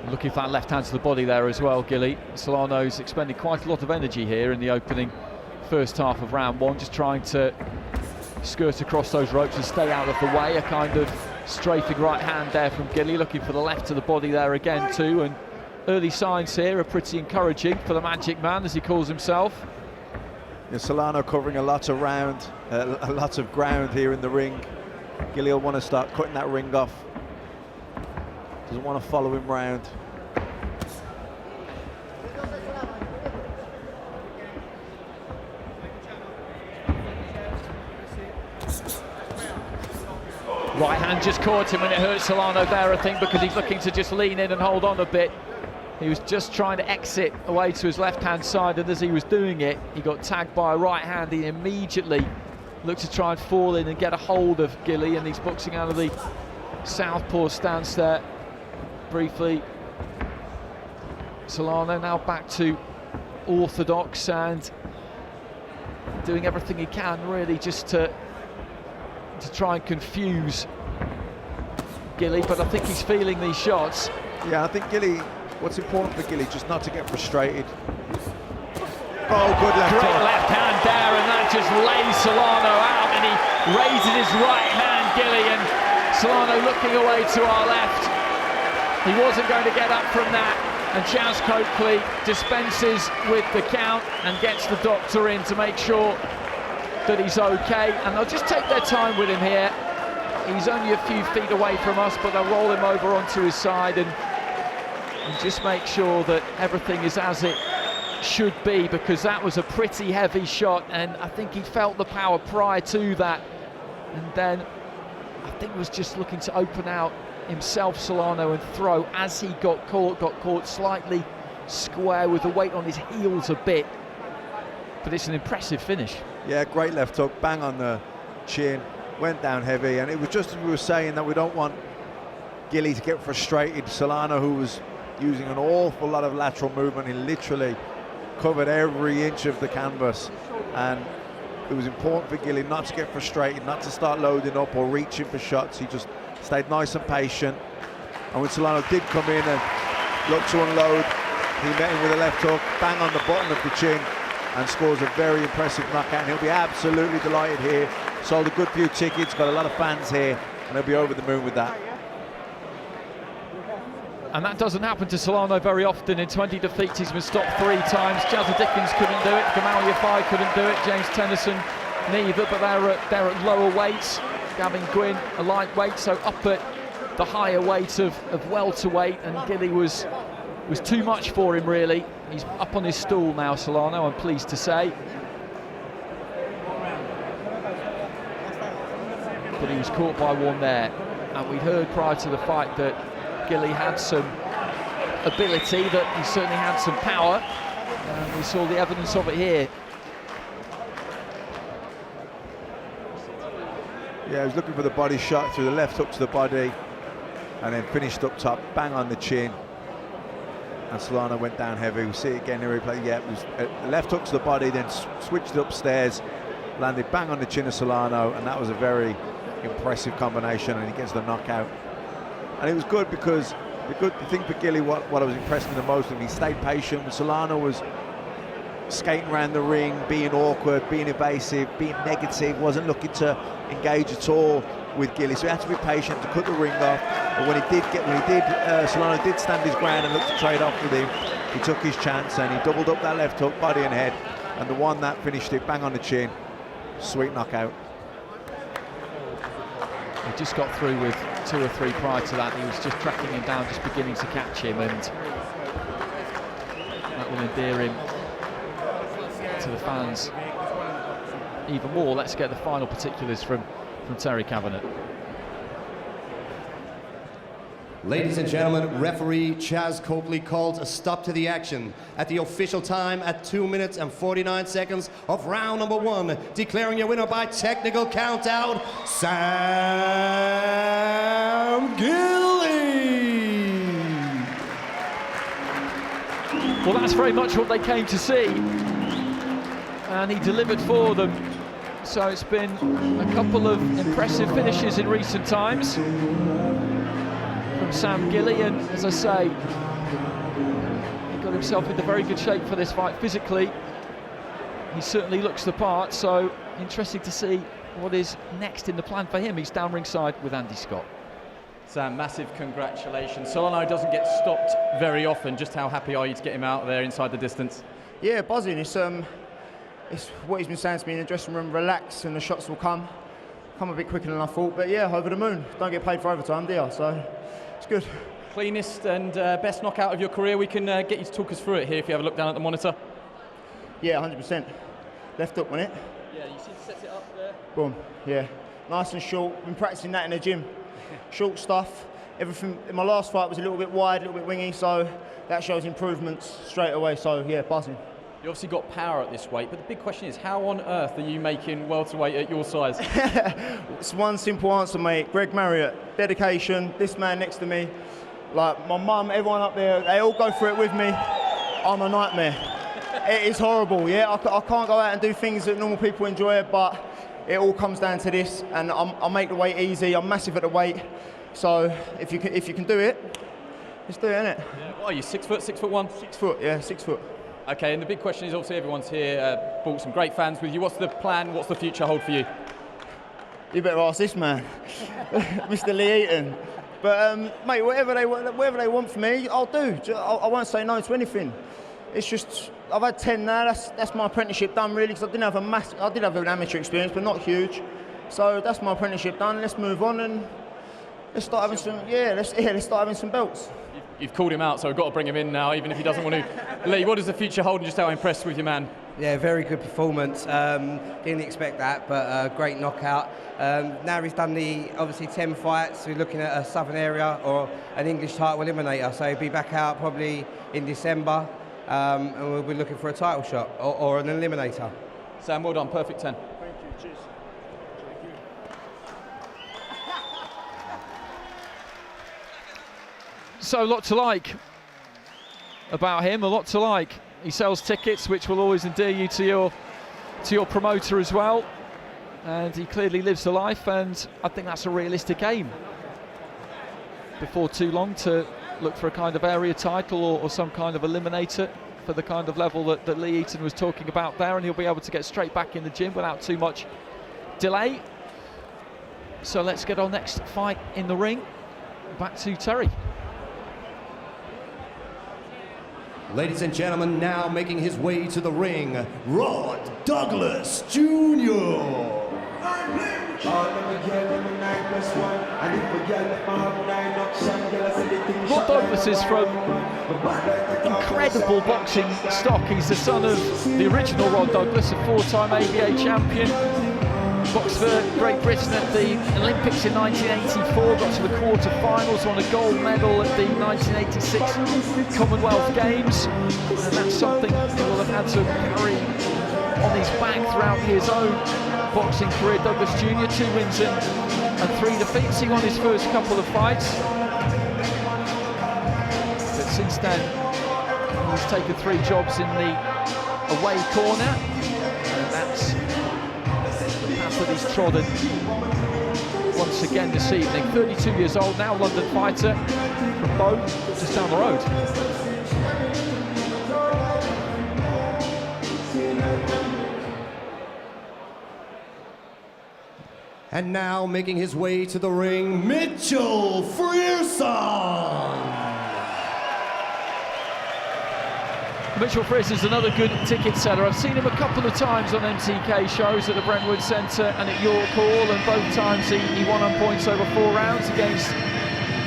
Looking for that left hand to the body there as well, Gilley. Solano's expending quite a lot of energy here in the opening first half of round 1, just trying to skirt across those ropes and stay out of the way. A kind of strafing right hand there from Gilley, looking for the left to the body there again too, and early signs here are pretty encouraging for the Magic Man, as he calls himself. Yeah, Solano covering a lot of ground here in the ring. Gilley will want to start cutting that ring off. Doesn't want to follow him round. Right hand just caught him, and it hurt Solano there, I think, because he's looking to just lean in and hold on a bit. He was just trying to exit away to his left-hand side, and as he was doing it, he got tagged by a right hand. He immediately looked to try and fall in and get a hold of Gilley, and he's boxing out of the southpaw stance there briefly. Solano now back to orthodox and doing everything he can, really, just to try and confuse Gilley, but I think he's feeling these shots. Yeah, I think Gilley, what's important for Gilley, just not to get frustrated. Oh, good left Great hook. left hand there, and that just lays Solano out, and he raises his right hand, Gilley, and Solano looking away to our left. He wasn't going to get up from that, and Chaz Coakley dispenses with the count and gets the doctor in to make sure that he's okay, and they'll just take their time with him here. He's only a few feet away from us, but they'll roll him over onto his side and just make sure that everything is as it should be, because that was a pretty heavy shot, and I think he felt the power prior to that, and then I think was just looking to open out himself, Solano, and throw as he got caught slightly square with the weight on his heels a bit, but it's an impressive finish. Yeah, great left hook, bang on the chin, went down heavy, and it was just as we were saying, that we don't want Gilley to get frustrated. Solano, who was using an awful lot of lateral movement. He literally covered every inch of the canvas, and it was important for Gilley not to get frustrated, not to start loading up or reaching for shots. He just stayed nice and patient, and when Solano did come in and look to unload, he met him with a left hook, bang on the bottom of the chin, and scores a very impressive knockout. And he'll be absolutely delighted here. Sold a good few tickets, got a lot of fans here, and he'll be over the moon with that. And that doesn't happen to Solano very often. In 20 defeats, he's been stopped 3 times. Jazza Dickens couldn't do it. Gamal Yafai couldn't do it. James Tennyson neither, but they're at lower weights. Gavin Gwynn, a lightweight, so up at the higher weight of welterweight, and Gilley was too much for him, really. He's up on his stool now, Solano, I'm pleased to say. But he was caught by one there, and we heard prior to the fight that Gilley had some ability, that he certainly had some power, and we saw the evidence of it here. Yeah, he was looking for the body shot through the left hook to the body, and then finished up top, bang on the chin. And Solano went down heavy. We see it again in the replay. Yeah, it was a left hook to the body, then switched it upstairs, landed bang on the chin of Solano, and that was a very impressive combination, and he gets the knockout. And it was good because the thing for Gilley, what I was impressed with the most, and he stayed patient. When Solano was skating around the ring, being awkward, being evasive, being negative, wasn't looking to engage at all with Gilley, so he had to be patient to cut the ring off. But when Solano did stand his ground and looked to trade off with him, he took his chance and he doubled up that left hook, body and head, and the one that finished it bang on the chin. Sweet knockout. He just got through with 2 or 3 prior to that. He was just tracking him down, just beginning to catch him, and that will endear him to the fans even more. Let's get the final particulars from Terry Cabinet. Ladies and gentlemen, referee Chaz Copley called a stop to the action at the official time at 2 minutes and 49 seconds of round number 1, declaring your winner by technical count out, Sam Gilley. Well, that's very much what they came to see, and he delivered for them. So it's been a couple of impressive finishes in recent times from Sam Gilley, and as I say, he got himself into very good shape for this fight physically. He certainly looks the part, so interesting to see what is next in the plan for him. He's down ringside with Andy Scott. Sam, massive congratulations. Solano doesn't get stopped very often. Just how happy are you to get him out there inside the distance? Yeah, buzzing. It's what he's been saying to me in the dressing room, relax and the shots will come a bit quicker than I thought, but yeah, over the moon. Don't get paid for overtime, do you? So it's good. Cleanest and best knockout of your career. We can get you to talk us through it here if you have a look down at the monitor. Yeah, 100%. Left hook, wasn't it? Yeah, you see set it up there. Boom, yeah. Nice and short. Been practicing that in the gym. Short stuff. Everything in my last fight was a little bit wide, a little bit wingy, so that shows improvements straight away, so yeah, buzzing. You obviously got power at this weight, but the big question is, how on earth are you making welterweight at your size? It's one simple answer, mate. Greg Marriott, dedication, this man next to me, like my mum, everyone up there, they all go through it with me. I'm a nightmare. It is horrible, yeah. I can't go out and do things that normal people enjoy, but it all comes down to this, and I make the weight easy. I'm massive at the weight, so if you can do it, let's do it, innit? Yeah. What are you, 6 foot, 6'1"? 6 foot, yeah, 6 foot. Okay, and the big question is, obviously everyone's here, brought some great fans with you. What's the plan? What's the future hold for you? You better ask this man, Mr. Lee Eaton. But mate, whatever they want from me, I'll do. I won't say no to anything. It's just I've had 10 now. That's my apprenticeship done really, because I did have an amateur experience, but not huge. So that's my apprenticeship done. Let's move on and let's start having some. Let's start having some belts. You've called him out, so we've got to bring him in now, even if he doesn't want to. Lee, what does the future hold, and just how impressed with your man? Yeah, very good performance. Didn't expect that, but great knockout. Now he's done obviously 10 fights. We're looking at a Southern area or an English title eliminator. So he'll be back out probably in December, and we'll be looking for a title shot or an eliminator. Sam, well done, perfect 10. Thank you, cheers. Thank you. So a lot to like about him, a lot to like. He sells tickets, which will always endear you to your promoter as well. And he clearly lives the life, and I think that's a realistic aim. Before too long to look for a kind of area title or some kind of eliminator for the kind of level that Lee Eaton was talking about there, and he'll be able to get straight back in the gym without too much delay. So let's get our next fight in the ring. Back to Terry. Ladies and gentlemen, now making his way to the ring, Rod Douglas Jr. Rod Douglas is from incredible boxing stock. He's the son of the original Rod Douglas, a four-time ABA champion. Boxed for Great Britain at the Olympics in 1984, got to the quarter-finals, won a gold medal at the 1986 Commonwealth Games, and that's something he will have had to carry on his back throughout his own boxing career. Douglas Jr., 2 wins and 3 defeats. He won his first couple of fights, but since then he's taken 3 jobs in the away corner, and that's that he's trodden once again this evening. 32 years old now, London fighter from Bow, just down the road. And now making his way to the ring, Mitchell Frierson. Mitchell Frierson's another good ticket seller. I've seen him a couple of times on MTK shows at the Brentwood Centre and at York Hall, and both times he won on points over 4 rounds against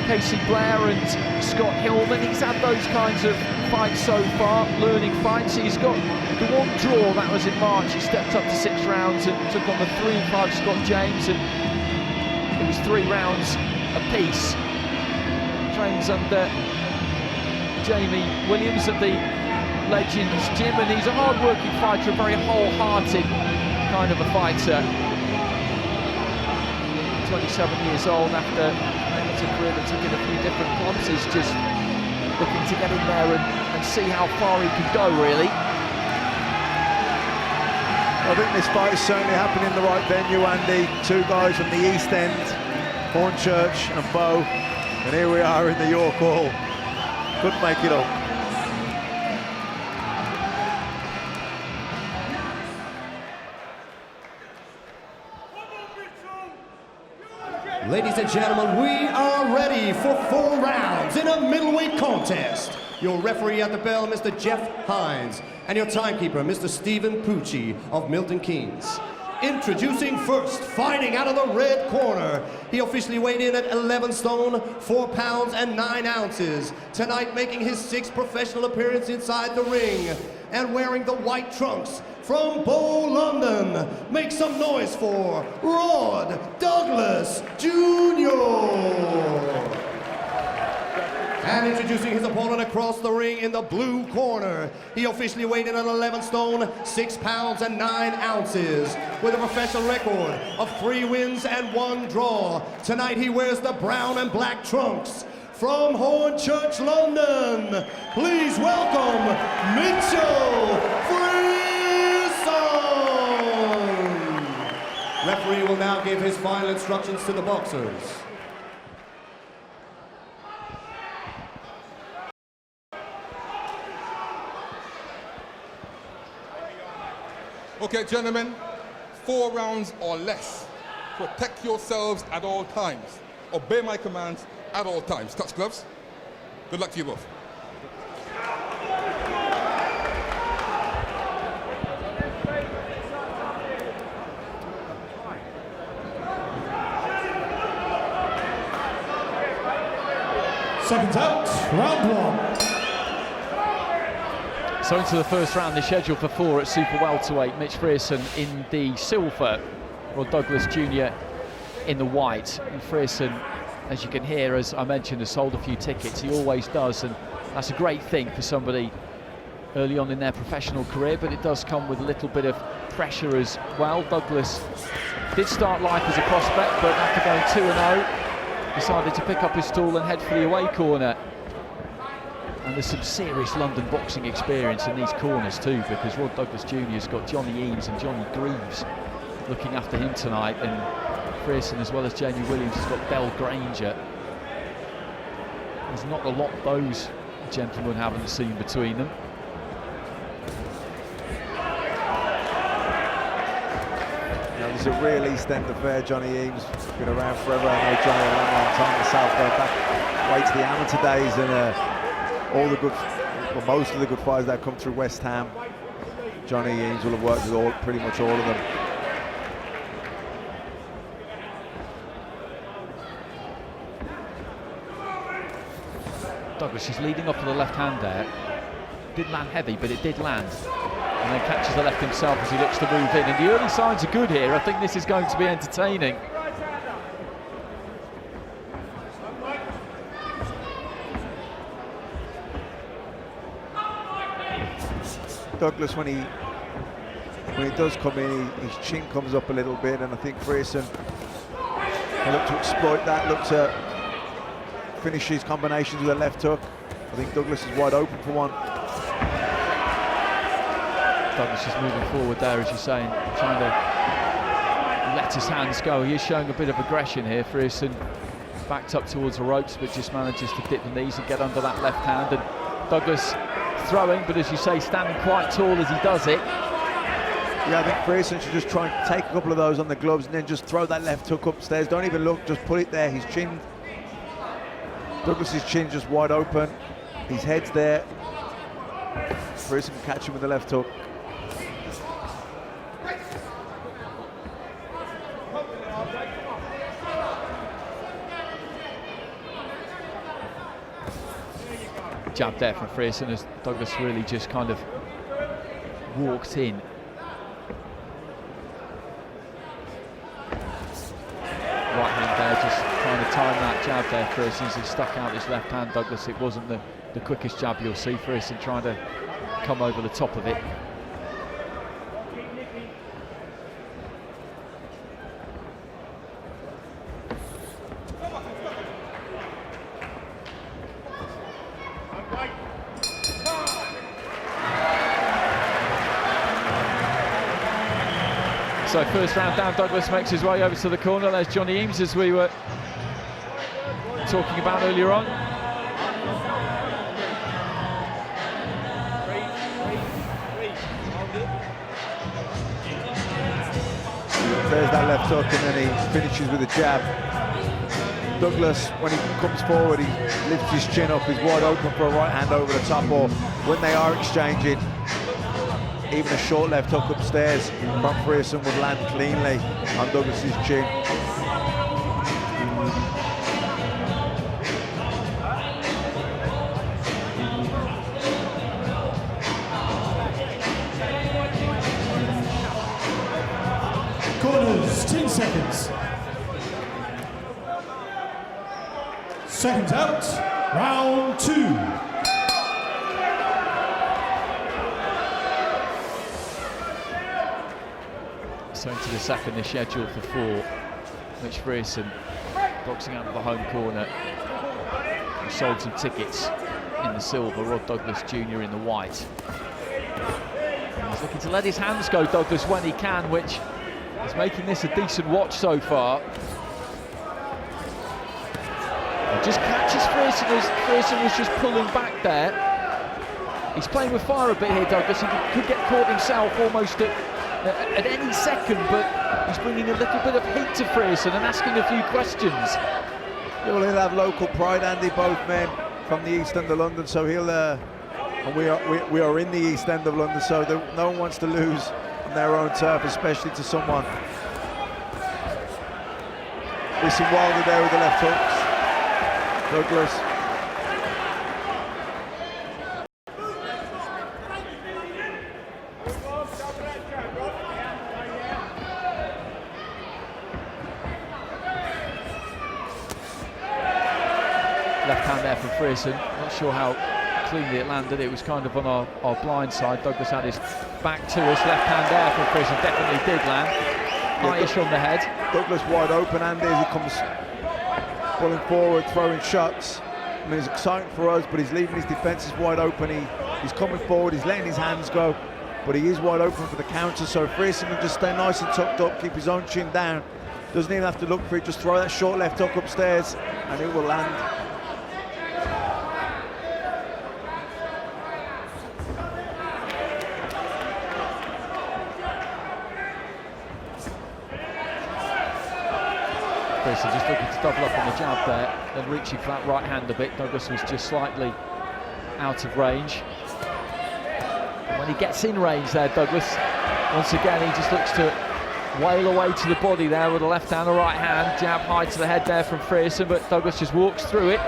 Casey Blair and Scott Hillman. He's had those kinds of fights so far, learning fights. He's got the one draw, that was in March. He stepped up to 6 rounds and took on the 3-5 Scott James, and it was 3 rounds apiece. Trains under Jamie Williams at the Legends Gym, and he's a hard-working fighter, a very wholehearted kind of a fighter. 27 years old, after a career that took in a few different clubs. He's just looking to get in there and see how far he can go, really. I think this fight is certainly happening in the right venue, Andy. 2 guys from the East End, Hornchurch and Bow, and here we are in the York Hall. Couldn't make it up. Ladies and gentlemen, we are ready for 4 rounds in a middleweight contest. Your referee at the bell, Mr. Jeff Hines, and your timekeeper, Mr. Stephen Pucci of Milton Keynes. Introducing first, fighting out of the red corner. He officially weighed in at 11 stone, 4 pounds and 9 ounces. Tonight making his 6th professional appearance inside the ring and wearing the white trunks. From Bow, London, make some noise for Rod Douglas Jr. And introducing his opponent across the ring in the blue corner. He officially weighed in at 11 stone, 6 pounds and 9 ounces, with a professional record of 3 wins and 1 draw. Tonight he wears the brown and black trunks. From Hornchurch, London, please welcome Mitchell Frierson. Referee will now give his final instructions to the boxers. Okay, gentlemen, 4 rounds or less. Protect yourselves at all times. Obey my commands at all times. Touch gloves. Good luck to you both. Seconds out, round 1. So into the first round, they're scheduled for 4 at super welterweight. Mitch Frierson in the silver, Rod Douglas Jr. in the white. And Frierson, as you can hear, as I mentioned, has sold a few tickets. He always does, and that's a great thing for somebody early on in their professional career, but it does come with a little bit of pressure as well. Douglas did start life as a prospect, but after going 2-0, decided to pick up his stool and head for the away corner. And there's some serious London boxing experience in these corners too, because Rod Douglas Jr.'s got Johnny Eames and Johnny Greaves looking after him tonight, and Frierson, as well as Jamie Williams, has got Bell Granger. There's not a lot those gentlemen haven't seen between them. He's a real East End affair, Johnny Eames. Been around forever. I know Johnny a long time in the South, going back way to the amateur days, and all the good, well, most of the good fighters that come through West Ham, Johnny Eames will have worked with pretty much all of them. Douglas is leading off with the left hand there. Didn't land heavy, but it did land. And then catches the left himself as he looks to move in. And the early signs are good here. I think this is going to be entertaining. Douglas, when he does come in, his chin comes up a little bit, and I think Frierson will look to exploit that, look to finish his combinations with a left hook. I think Douglas is wide open for one. Douglas is moving forward there, as you're saying, trying to let his hands go. He is showing a bit of aggression here. Frierson backed up towards the ropes, but just manages to dip the knees and get under that left hand. And Douglas throwing, but as you say, standing quite tall as he does it. Yeah, I think Frierson should just try and take a couple of those on the gloves and then just throw that left hook upstairs. Don't even look, just put it there. His chin, Douglas's chin just wide open. His head's there. Frierson can catch him with the left hook. Jab there from Frierson as Douglas really just kind of walked in. Right hand there, just trying to time that jab there. Frierson as he stuck out his left hand. Douglas, it wasn't the quickest jab you'll see. Frierson trying to come over the top of it. So first round down, Douglas makes his way over to the corner. There's Johnny Eames, as we were talking about earlier on. There's that left hook, and then he finishes with a jab. Douglas, when he comes forward, he lifts his chin up, he's wide open for a right hand over the top, or when they are exchanging, even a short left hook upstairs from Frierson would land cleanly on Douglas's chin. Corners, 10 seconds. Seconds out, round 2. So into the second, they're scheduled for 4. Mitch Frierson boxing out of the home corner. He sold some tickets in the silver, Rod Douglas Jr. in the white. And he's looking to let his hands go, Douglas, when he can, which is making this a decent watch so far. He just catches Frierson as Frierson was just pulling back there. He's playing with fire a bit here, Douglas. He could get caught himself almost at any second, but he's bringing a little bit of heat to Frierson and asking a few questions. Yeah, well, he'll have local pride, Andy, both men from the East End of London, so he'll and we are in the East End of London, so no one wants to lose on their own turf, especially to someone. Listen, Wilder there with the left hooks. Douglas. Left hand there from Frierson. Not sure how cleanly it landed. It was kind of on our blind side. Douglas had his back to us. Left hand there from Frierson. Definitely did land. Highish on the head. Douglas wide open, Andy, as he comes pulling forward, throwing shots. I mean, it's exciting for us, but he's leaving his defences wide open. He's coming forward, he's letting his hands go, but he is wide open for the counter, so Frierson can just stay nice and tucked up, keep his own chin down. Doesn't even have to look for it, just throw that short left hook upstairs, and it will land. Frierson just looking to double up on the jab there, then reaching for that right hand a bit. Douglas was just slightly out of range. And when he gets in range there, Douglas, once again, he just looks to wail away to the body there with a left hand or right hand. Jab high to the head there from Frierson, but Douglas just walks through it.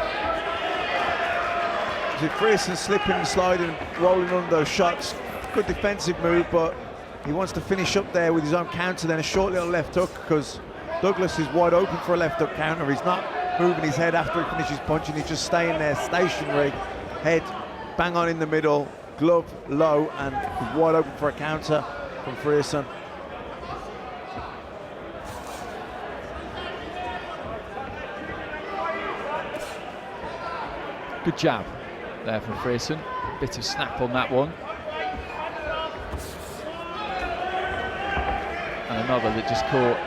Frierson slipping and sliding, rolling under those shots. Good defensive move, but he wants to finish up there with his own counter, then a short little left hook, because Douglas is wide open for a left hook counter. He's not moving his head after he finishes punching, he's just staying there stationary, head bang on in the middle, glove low, and he's wide open for a counter from Frierson. Good jab there from Frierson. Bit of snap on that one. And another that just caught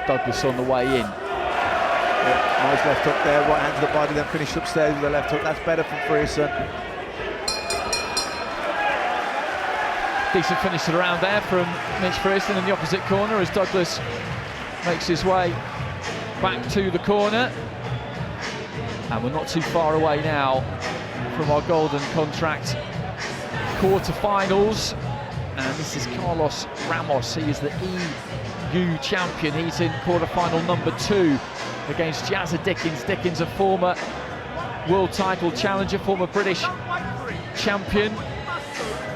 Douglas on the way in. Yeah, nice left hook there, right hand to the body, then finished upstairs with a left hook. That's better from Frierson. Decent finish to the round there from Mitch Frierson in the opposite corner as Douglas makes his way back to the corner. And we're not too far away now from our Golden Contract quarter-finals. And this is Carlos Ramos. He is the EU champion. He's in quarter-final number 2 against Jazza Dickens. Dickens, a former world title challenger, former British champion.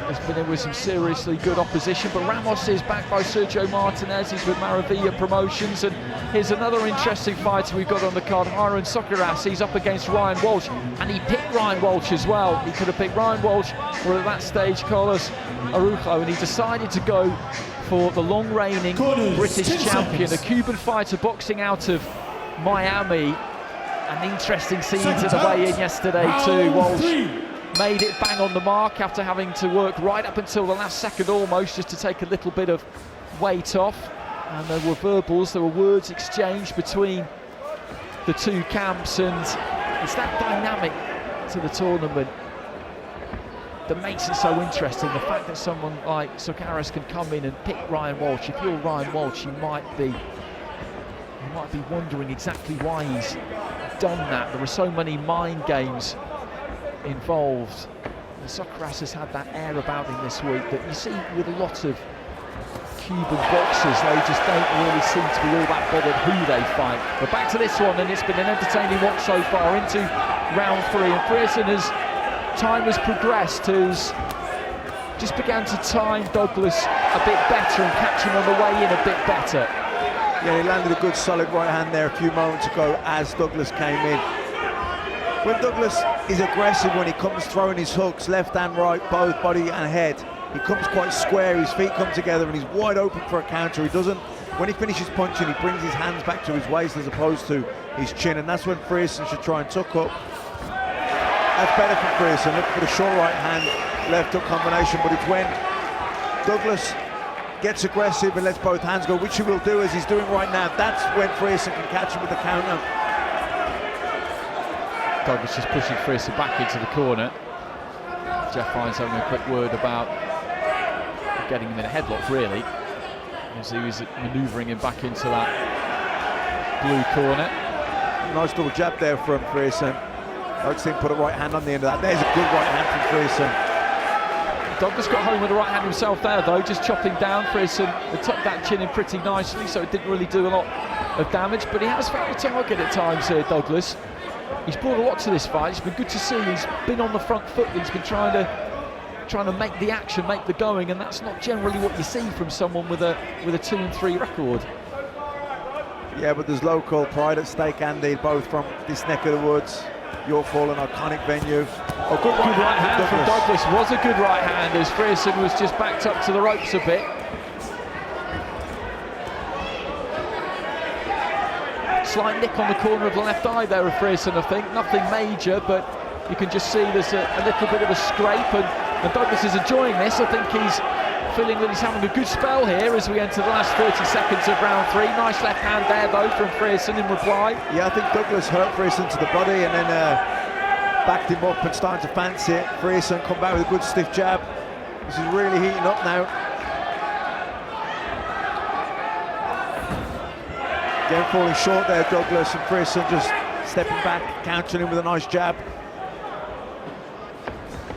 Has been in with some seriously good opposition, but Ramos is backed by Sergio Martinez. He's with Maravilla Promotions, and here's another interesting fighter we've got on the card, Hiron Sokeras. He's up against Ryan Walsh, and he picked Ryan Walsh as well. He could have picked Ryan Walsh, or at that stage Carlos Araujo, and he decided to go for the long-reigning British champion, a Cuban fighter boxing out of Miami. An interesting scene to the weigh-in yesterday too. Walsh made it bang on the mark after having to work right up until the last second almost just to take a little bit of weight off, and there were verbals, there were words exchanged between the two camps, and it's that dynamic to the tournament that makes it so interesting. The fact that someone like Sokeras can come in and pick Ryan Walsh. If you're Ryan Walsh, you might be wondering exactly why he's done that. There were so many mind games involved. And Sokeras has had that air about him this week that you see with a lot of Cuban boxers. They just don't really seem to be all that bothered who they fight. But back to this one, and it's been an entertaining watch so far into round 3, and Frierson, as time has progressed, has just began to time Douglas a bit better and catch him on the way in a bit better. Yeah, he landed a good solid right hand there a few moments ago as Douglas came in. When Douglas is aggressive, when he comes throwing his hooks, left and right, both body and head, he comes quite square, his feet come together, and he's wide open for a counter. He doesn't, when he finishes punching, he brings his hands back to his waist as opposed to his chin, and that's when Frierson should try and tuck up. That's better for Frierson, looking for the short right hand, left hook combination, but it's when Douglas gets aggressive and lets both hands go, which he will do as he's doing right now. That's when Frierson can catch him with the counter. Douglas just pushing Frierson back into the corner. Jeff Hines having a quick word about getting him in a headlock, really, as he was manoeuvring him back into that blue corner. Nice double jab there from Frierson. Oaks didn't put a right hand on the end of that. There's a good right hand from Frierson. Douglas got home with the right hand himself there, though, just chopping down. Frierson tucked that chin in pretty nicely, so it didn't really do a lot of damage, but he has found a target at times here, Douglas. He's brought a lot to this fight. It's been good to see. He's been on the front foot. He's been trying to make the action, make the going, and that's not generally what you see from someone with a 2-3 record. Yeah, but there's local pride at stake, Andy, both from this neck of the woods. Yorkville, an iconic venue. A good right hand from Douglas. Was a good right hand as Frierson was just backed up to the ropes a bit. Slight nick on the corner of the left eye there of Frierson, I think. Nothing major, but you can just see there's a little bit of a scrape, and Douglas is enjoying this. I think he's feeling that he's having a good spell here as we enter the last 30 seconds of round 3. Nice left hand there though from Frierson in reply. Yeah, I think Douglas hurt Frierson to the body and then backed him up and started to fancy it. Frierson come back with a good stiff jab. This is really heating up now. Again falling short there, Douglas, and Frierson just stepping back, countering him with a nice jab.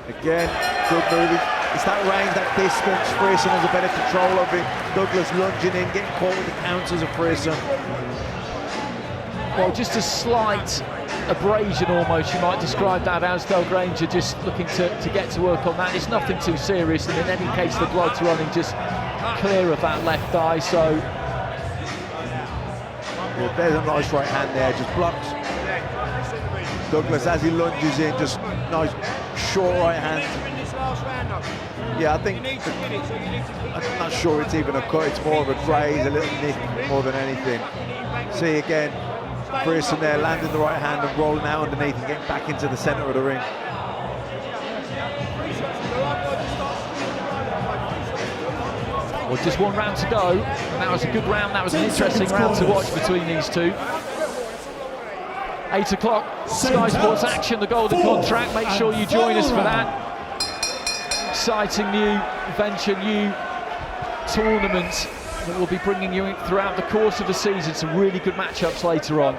Again, good move. It's that range, that distance. Frierson has a better control of it. Douglas lunging in, getting caught with the counters of Frierson. Well, just a slight abrasion almost, you might describe that as. Delgranger just looking to get to work on that. It's nothing too serious, and in any case the blood's running just clear of that left eye, so... Yeah, there's a nice right hand there, just blocked. Douglas, as he lunges in, just nice short right hand. Yeah, I think, I'm not sure it's even a cut, it's more of a graze, a little nick more than anything. See again, Frierson there landing the right hand and rolling out underneath and getting back into the centre of the ring. Well, just one round to go, and that was a good round. That was an interesting round to watch between these two. 8 o'clock, Sky Sports Action, the Golden Contract. Make sure you join us for that. Exciting new venture, new tournament that we'll be bringing you in throughout the course of the season. Some really good matchups later on.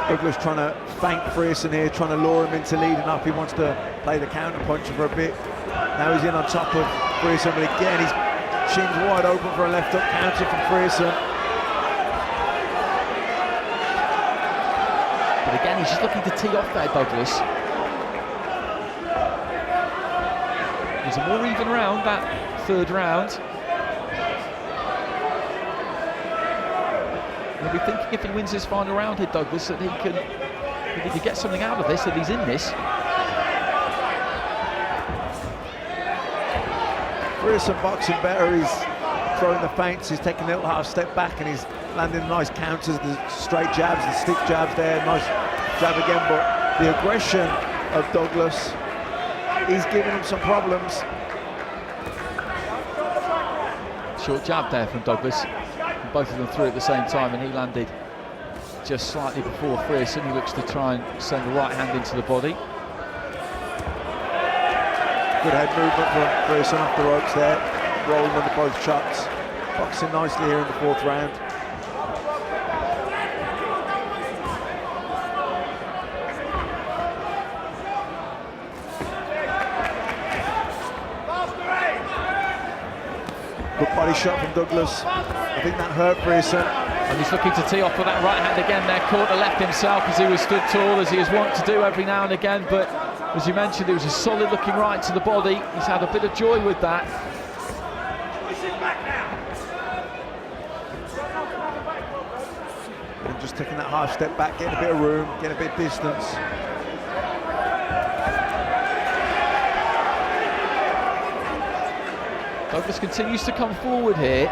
Douglas trying to thank Frierson here, trying to lure him into leading up. He wants to play the counter puncher for a bit. Now he's in on top of Frierson, but again his chin's wide open for a left hook counter from Frierson. But again, he's just looking to tee off there, Douglas. It's a more even round, that third round. He'll be thinking if he wins this final round here, Douglas, that he can get something out of this, that he's in this. Frierson boxing better, he's throwing the feints, he's taking a little half step back and he's landing nice counters, the straight jabs, the stick jabs there, nice jab again, but the aggression of Douglas is giving him some problems. Short jab there from Douglas. And both of them threw at the same time, and he landed just slightly before Frierson. He looks to try and send the right hand into the body. Good head movement from Frierson off the ropes there, rolling under both shots. Boxing nicely here in the 4th round. Good body shot from Douglas. I think that hurt Frierson. And he's looking to tee off with that right hand again there. Caught the left himself as he was stood tall, as he is wont to do every now and again. But as you mentioned, it was a solid looking right to the body. He's had a bit of joy with that. And just taking that half step back, getting a bit of room, getting a bit of distance. Douglas continues to come forward here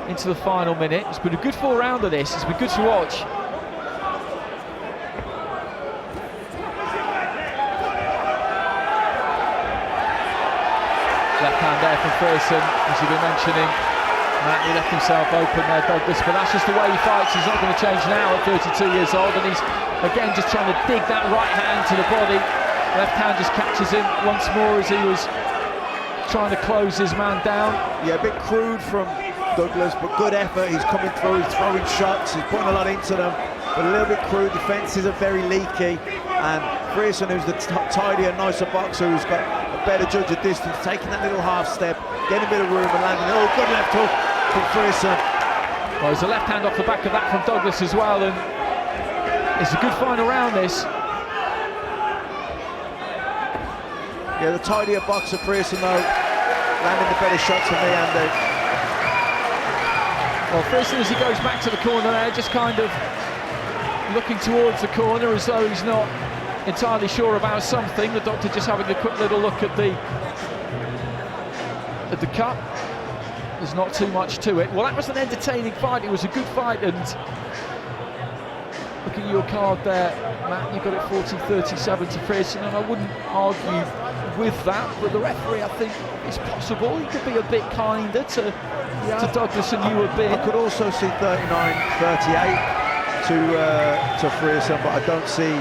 into the final minute. It's been a good 4 round of this. It's been good to watch. Left hand there from Frierson, as you've been mentioning. Matt, he left himself open there, Douglas, but that's just the way he fights. He's not going to change now at 32 years old, and he's again just trying to dig that right hand to the body. Left hand just catches him once more as he was trying to close his man down. Yeah, a bit crude from Douglas, but good effort. He's coming through, he's throwing shots, he's putting a lot into them, but a little bit crude. The fences are very leaky, and Frierson, who's the tidier, nicer boxer, who's got a better judge of distance, taking that little half step, getting a bit of room and landing. Oh, good left hook from Frierson. Well, there's a left hand off the back of that from Douglas as well, and it's a good final round, this. Yeah, the tidier boxer Frierson though, landing the better shots from the Andy. Well, Frierson, as he goes back to the corner there, just kind of looking towards the corner as though he's not entirely sure about something. The doctor just having a quick little look at the cup. there's not too much to it. Well, that was an entertaining fight. It was a good fight, and look at your card there, Matt. You got it 40-37 to Frierson, and I wouldn't argue with that. But the referee, I think, is possible. He could be a bit kinder to Douglas and you a bit. I could also see 39-38 to Frierson, but I don't see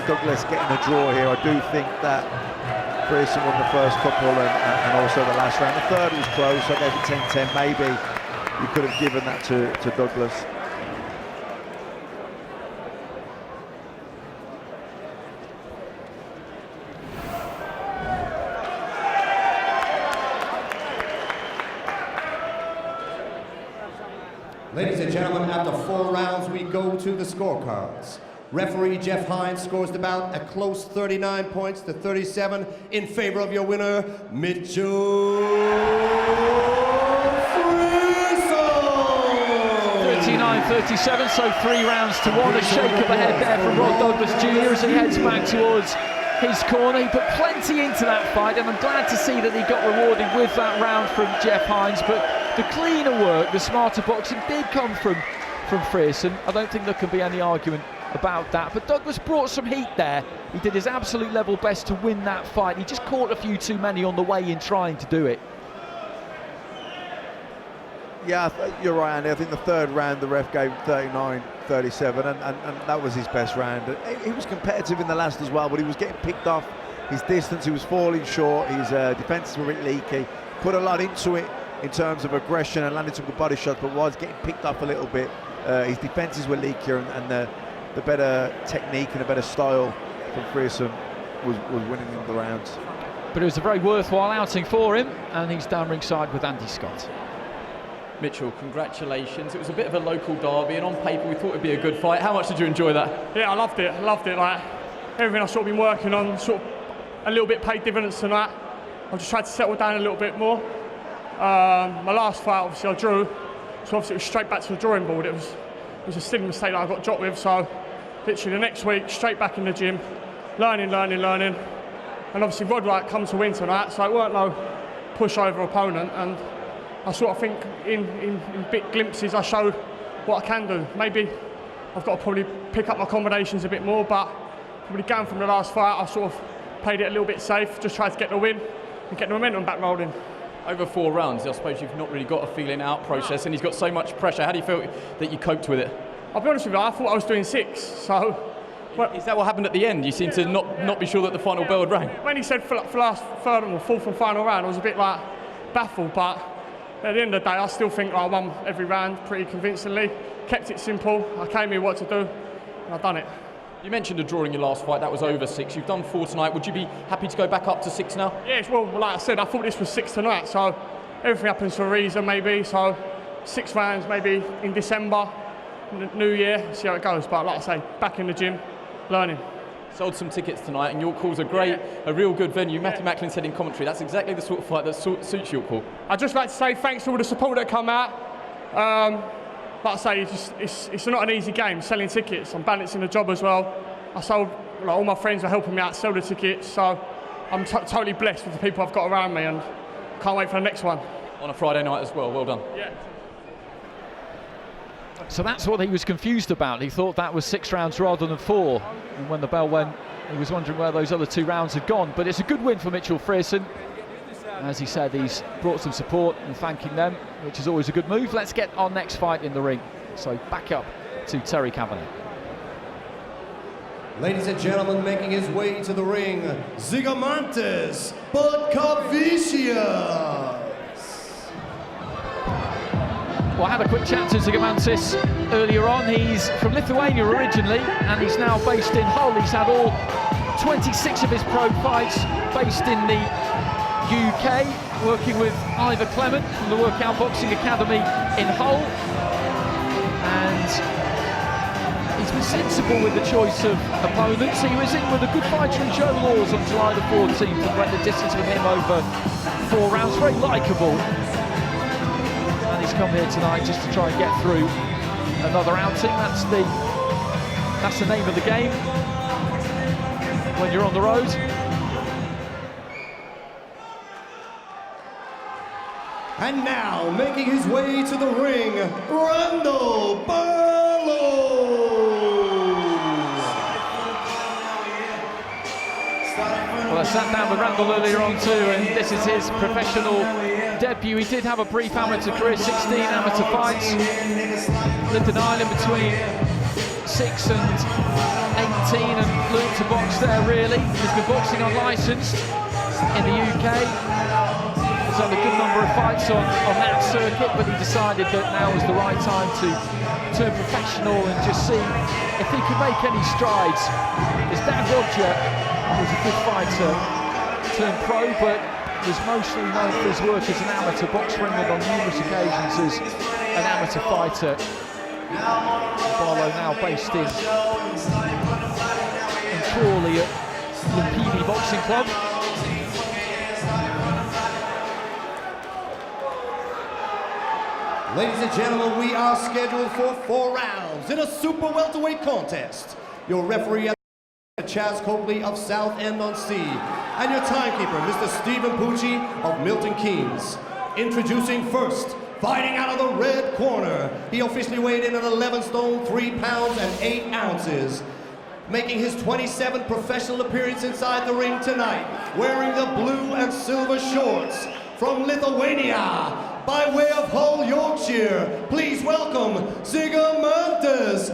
Douglas getting a draw here. I do think that Frierson won the first couple and also the last round. The third was close. I gave it 10-10. Maybe you could have given that to Douglas. Ladies and gentlemen, after 4 rounds, we go to the scorecards. Referee Jeff Hines scores the bout a close 39 points to 37 in favor of your winner, Mitchell Frierson. 39-37, so 3 rounds to 1. A shake of the head there from Rod Douglas Jr. as he heads back towards his corner. He put plenty into that fight, and I'm glad to see that he got rewarded with that round from Jeff Hines. But the cleaner work, the smarter boxing did come from Frierson. I don't think there can be any argument about that. But Douglas brought some heat there. He did his absolute level best to win that fight. He just caught a few too many on the way in trying to do it. Yeah, you're right, Andy. I think the third round the ref gave 39-37, and that was his best round. He was competitive in the last as well, but he was getting picked off his distance. He was falling short. His defences were a bit leaky. Put a lot into it in terms of aggression and landed some good body shots, but was getting picked off a little bit. His defences were leakier, and the better technique and a better style from Frierson was winning in the rounds. But it was a very worthwhile outing for him, and he's down ringside with Andy Scott. Mitchell, congratulations. It was a bit of a local derby, and on paper we thought it'd be a good fight. How much did you enjoy that? Yeah, I loved it. Like everything I've sort of been working on, sort of a little bit paid dividends tonight. I've just tried to settle down a little bit more. My last fight, obviously, I drew, so obviously it was straight back to the drawing board. It was a silly mistake that I got dropped with, so literally the next week, straight back in the gym, learning. And obviously Rod Wright comes to win tonight, so it weren't no pushover opponent, and I sort of think in bit glimpses I showed what I can do. Maybe I've got to probably pick up my combinations a bit more, but probably going from the last fight, I sort of played it a little bit safe, just tried to get the win and get the momentum back rolling. Over 4 rounds, I suppose you've not really got a feeling out process, and he's got so much pressure. How do you feel that you coped with it? I'll be honest with you, I thought I was doing 6, so... Well, is that what happened at the end? You seem to not be sure that the final bell had rang. When he said for last, third or fourth and final round, I was a bit like baffled, but at the end of the day, I still think I won every round pretty convincingly. Kept it simple, I came here what to do, and I've done it. You mentioned a draw in your last fight, that was over 6. You've done 4 tonight. Would you be happy to go back up to 6 now? Yes, well, like I said, I thought this was 6 tonight, so everything happens for a reason maybe, so 6 rounds maybe in December, New Year, see how it goes. But like I say, back in the gym, learning. Sold some tickets tonight, and York Hall's a real good venue. Matthew Macklin said in commentary, that's exactly the sort of fight that suits York Hall. I'd just like to say thanks to all the support that come out. Like I say, it's not an easy game, selling tickets. I'm balancing the job as well. I sold, all my friends are helping me out sell the tickets, so I'm totally blessed with the people I've got around me, and can't wait for the next one. On a Friday night as well, well done. Yeah. So that's what he was confused about. He thought that was 6 rounds rather than 4. And when the bell went, he was wondering where those other 2 rounds had gone. But it's a good win for Mitchell Frierson. As he said, he's brought some support and thanking them, which is always a good move. Let's get our next fight in the ring. So back up to Terry Kavanagh. Ladies and gentlemen, making his way to the ring, Montez, Budkavicius. Well, I had a quick chat to Zigamantis earlier on. He's from Lithuania originally, and he's now based in Hull. He's had all 26 of his pro fights based in the UK, working with Ivor Clement from the Workout Boxing Academy in Hull. And he's been sensible with the choice of opponents. He was in with a good fighter in Joe Laws on July the 14th and went the distance with him over 4 rounds. Very likeable. And he's come here tonight just to try and get through another outing. That's the name of the game when you're on the road. And now, making his way to the ring, Barlow. Well, I sat down with Randall earlier on too, and this is his professional debut. He did have a brief amateur career, 16 amateur fights. Lived in Ireland between 6 and 18 and learned to box there really. He's been boxing unlicensed in the UK. He's had a good number of fights on that circuit, but he decided that now was the right time to turn professional and just see if he could make any strides. His dad Roger was a good fighter, turned pro, but was mostly known for his work as an amateur, boxed for England on numerous occasions as an amateur fighter. Barlow now based in Crawley at Lumpini Boxing Club. Ladies and gentlemen, we are scheduled for 4 rounds in a super welterweight contest. Your referee at Chaz Coakley of Southend-on-Sea, and your timekeeper, Mr. Stephen Pucci of Milton Keynes. Introducing first, fighting out of the red corner, he officially weighed in at 11 stone, 3 pounds and 8 ounces. Making his 27th professional appearance inside the ring tonight, wearing the blue and silver shorts from Lithuania, by way of Hull, Yorkshire, please welcome Montez.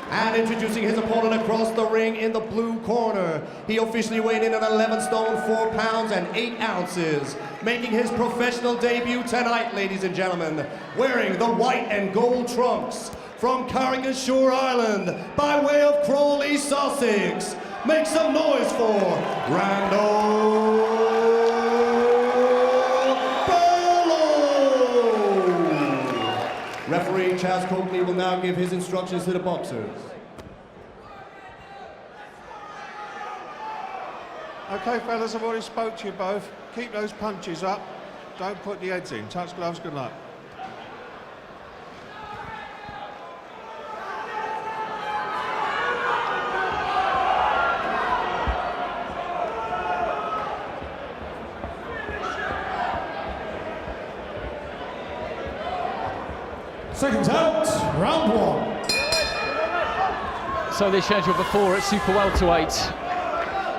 And introducing his opponent across the ring in the blue corner, he officially weighed in at 11 stone, 4 pounds and 8 ounces. Making his professional debut tonight, ladies and gentlemen, wearing the white and gold trunks from Carrickshire, Ireland, by way of Crawley, Sussex. Make some noise for Randall Barlow. Referee Chaz Coakley will now give his instructions to the boxers. Okay, fellas, I've already spoke to you both. Keep those punches up. Don't put the heads in. Touch gloves, good luck. Seconds out, round 1. So they're scheduled for 4 at super welterweight.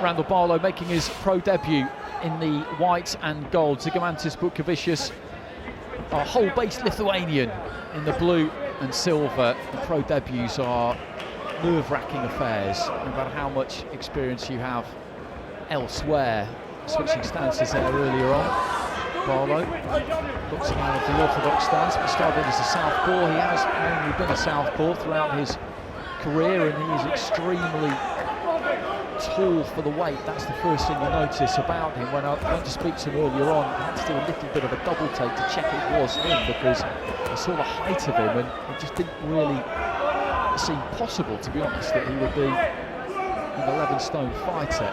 Randall Barlow making his pro debut in the white and gold. Zigomantas Butkavicius, a whole-based Lithuanian in the blue and silver. The pro debuts are nerve-wracking affairs, no matter how much experience you have elsewhere. Switching stances there earlier on. Barlow boxing out of the orthodox stance, but started as a southpaw. He has mainly been a southpaw throughout his career, and he is extremely tall for the weight. That's the first thing you notice about him. When I went to speak to him earlier on, I had to do a little bit of a double take to check it was him, because I saw the height of him and it just didn't really seem possible, to be honest, that he would be an 11 stone fighter.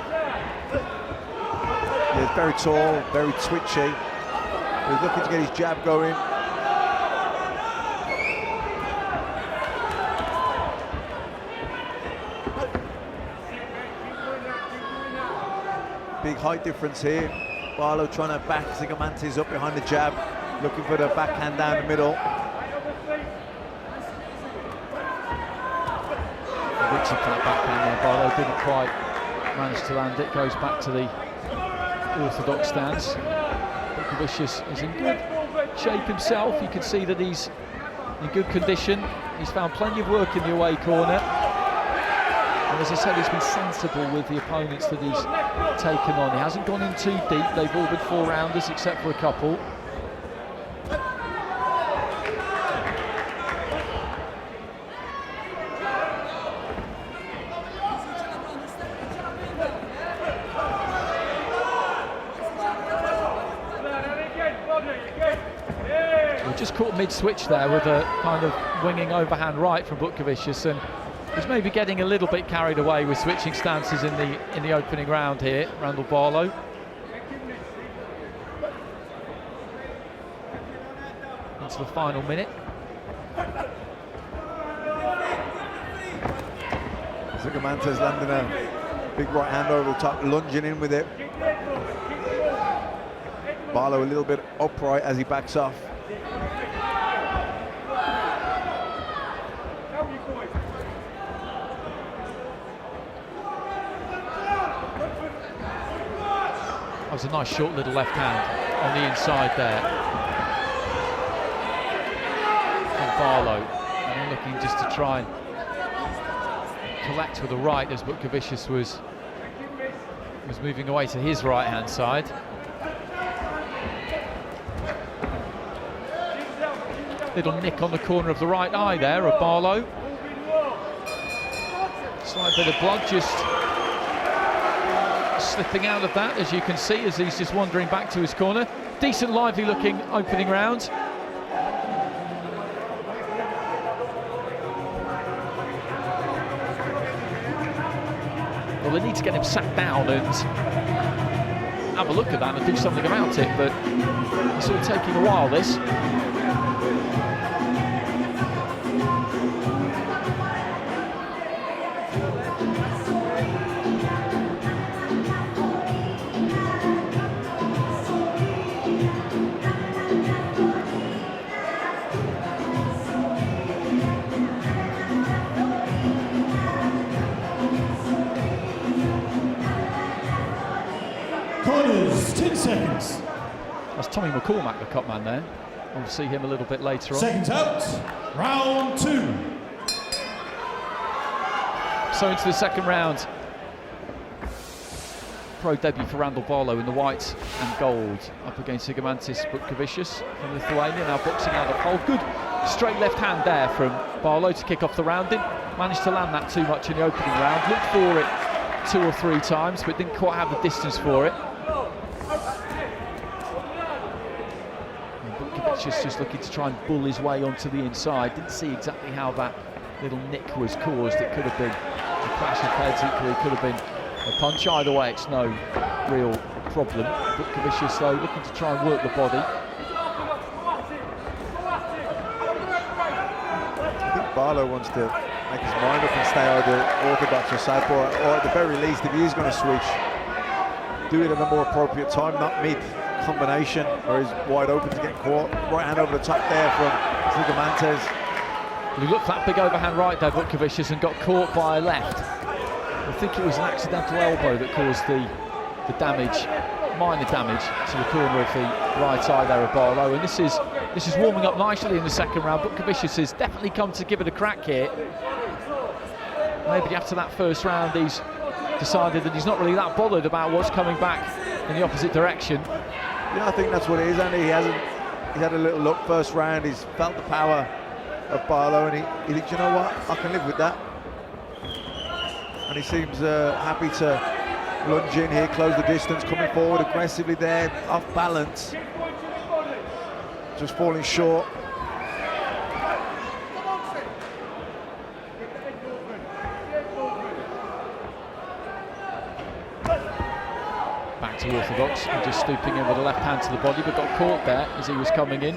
He's very tall, very twitchy. He's looking to get his jab going. Big height difference here. Barlow trying to back Zigomantas up behind the jab, looking for the backhand down the middle. Richard that backhand there, Barlow didn't quite manage to land it. Goes back to the orthodox stance. Butkavicius is in good shape himself. You can see that he's in good condition. He's found plenty of work in the away corner. And as I said, he's been sensible with the opponents that he's taken on. He hasn't gone in too deep. They've all been 4-rounders except for a couple. We just caught mid-switch there with a kind of winging overhand right from Butkavicius, and he's maybe getting a little bit carried away with switching stances in the opening round here, Randall Barlow. Into the final minute. Zigomantas landing a big right hand over the top, lunging in with it. Barlow a little bit upright as he backs off. That was a nice short little left hand on the inside there from Barlow, and looking just to try and collect with the right as Butkevicius was moving away to his right hand side. Little nick on the corner of the right eye there of Barlow. Slight bit of blood just slipping out of that, as you can see, as he's just wandering back to his corner. Decent, lively looking opening round. Well, they need to get him sat down and have a look at that and do something about it, but it's sort of taking a while, this. Corners, 10 seconds. That's Tommy McCormack, the cut man there. We'll see him a little bit later on. Seconds out, round 2. So into the second round. Pro debut for Randall Barlow in the white and gold, up against Gigantis Butkevicius from Lithuania, now boxing out of pole. Good straight left hand there from Barlow to kick off the round. Didn't manage to land that too much in the opening round. Looked for it 2 or 3 times, but didn't quite have the distance for it. Just looking to try and bull his way onto the inside. Didn't see exactly how that little nick was caused. It could have been a clash of heads, equally could have been a punch. Either way, it's no real problem. Butkevicius, though, looking to try and work the body. I think Barlow wants to make his mind up and stay either orthodox or southpaw, or at the very least, if he is going to switch, do it at a more appropriate time, not mid combination where he's wide open to get caught. Right hand over the top there from Montez. He looked that big overhand right there, Butkevicius, and got caught by a left. I think it was an accidental elbow that caused the damage, minor damage, to the corner of the right eye there of Barlow. And this is warming up nicely in the second round. Butkevicius has definitely come to give it a crack here. Maybe after that first round he's decided that he's not really that bothered about what's coming back in the opposite direction. Yeah, I think that's what it is, Andy. He's had a little look first round. He's felt the power of Barlow, and he thinks, you know what, I can live with that. And he seems happy to lunge in here, close the distance, coming forward aggressively there, off balance, just falling short. Back to orthodox and just stooping in with a left hand to the body, but got caught there as he was coming in.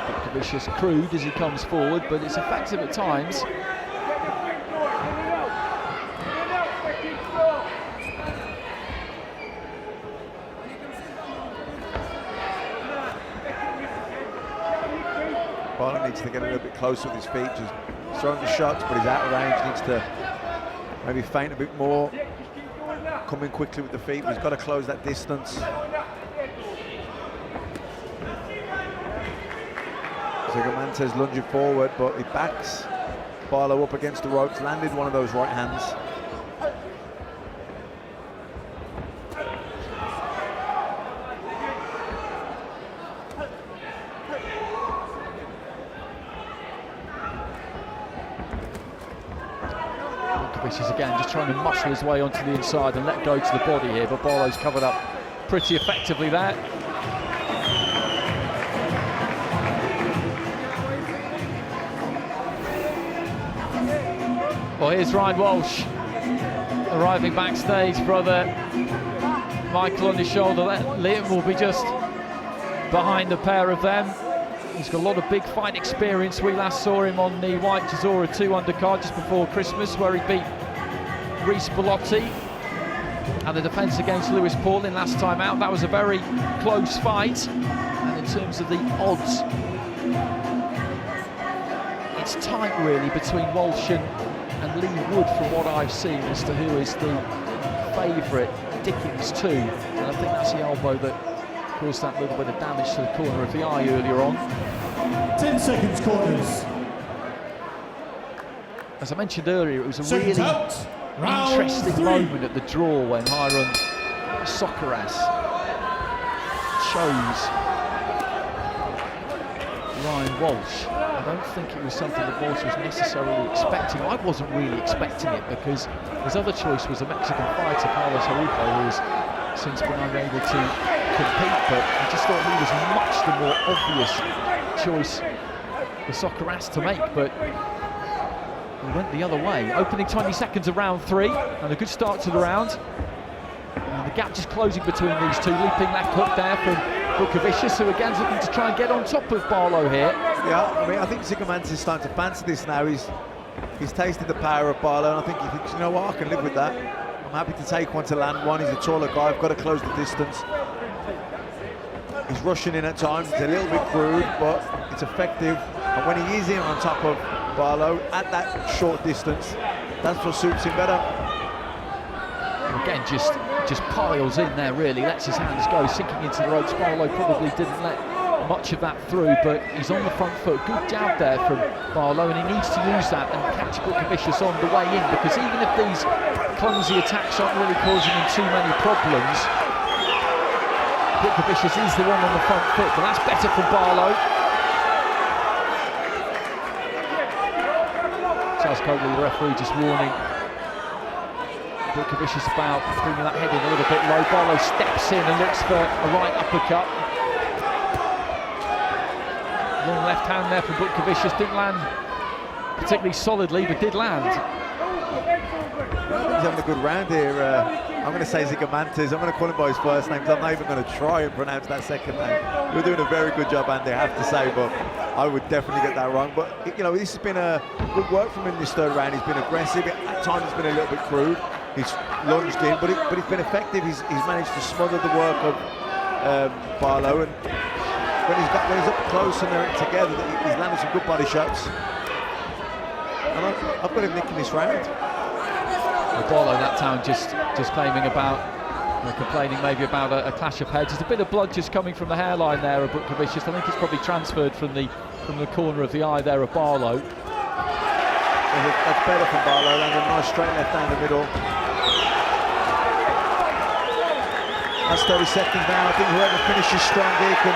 Butkevicius crude as he comes forward, but it's effective at times. Barlow needs to get a little bit closer with his feet, just throwing the shots, but he's out of range, needs to maybe feint a bit more, come in quickly with the feet, but he's got to close that distance. Montez lunging forward, but he backs Barlow up against the ropes, landed one of those right hands. Butkevicius again just trying to muscle his way onto the inside and let go to the body here, but Barlow's covered up pretty effectively there. Well, here's Ryan Walsh arriving backstage, brother Michael on his shoulder. Liam will be just behind the pair of them. He's got a lot of big fight experience. We last saw him on the White Chisora 2 undercard just before Christmas, where he beat Reece Bellotti. And the defence against Lewis Pauling last time out. That was a very close fight. And in terms of the odds, it's tight really between Walsh and Lee Wood from what I've seen as to who is the favourite. Dickens too, and I think that's the elbow that caused that little bit of damage to the corner of the eye earlier on. 10 seconds corners. As I mentioned earlier, it was a Seconds really out. Round interesting 3. moment at the draw when Hiram Sokaras chose Ryan Walsh. I don't think it was something that Walsh was necessarily expecting. I wasn't really expecting it because his other choice was a Mexican fighter, Carlos Haruko, who has since been unable to compete, but I just thought he was much the more obvious choice for Sokaras to make, but he went the other way. Opening 20 seconds of round 3, and a good start to the round. And the gap just closing between these two. Leaping left hook there from Booker Vicious, who again is looking to try and get on top of Barlow here. Yeah, I mean, I think Zigomanis is starting to fancy this now. He's tasted the power of Barlow, and I think he thinks, you know what, I can live with that. I'm happy to take one to land one. He's a taller guy. I've got to close the distance. He's rushing in at times. It's a little bit crude, but it's effective. And when he is in on top of Barlow at that short distance, that's what suits him better. Again, just piles in there really, lets his hands go, sinking into the ropes. Barlow probably didn't let much of that through, but he's on the front foot. Good jab there from Barlow, and he needs to use that and catch Booker Vicious on the way in, because even if these clumsy attacks aren't really causing him too many problems, Booker Vicious is the one on the front foot, but that's better from Barlow. Charles Coakley, the referee, just warning Booker Vicious about bringing that head in a little bit low. Barlow steps in and looks for a right uppercut. Long left hand there from Booker Vicious, didn't land particularly solidly, but did land. He's having a good round here. I'm going to say Zigomanis. I'm going to call him by his first name because I'm not even going to try and pronounce that second name. You're doing a very good job, Andy, I have to say, but I would definitely get that wrong. But, you know, this has been a good work from him in this third round. He's been aggressive. At times it's been a little bit crude. He's lunged in, but he's been effective. He's managed to smother the work of Barlow, and when he's up close and they're together, he's landed some good body shots. And I've got him nicking this round. Barlow that time just claiming about, complaining maybe about a clash of heads. There's a bit of blood just coming from the hairline there of Booker Vicious. I think it's probably transferred from the corner of the eye there of Barlow. That's better from Barlow, and a nice straight left down the middle. That's 30 seconds now. I think whoever finishes strong here can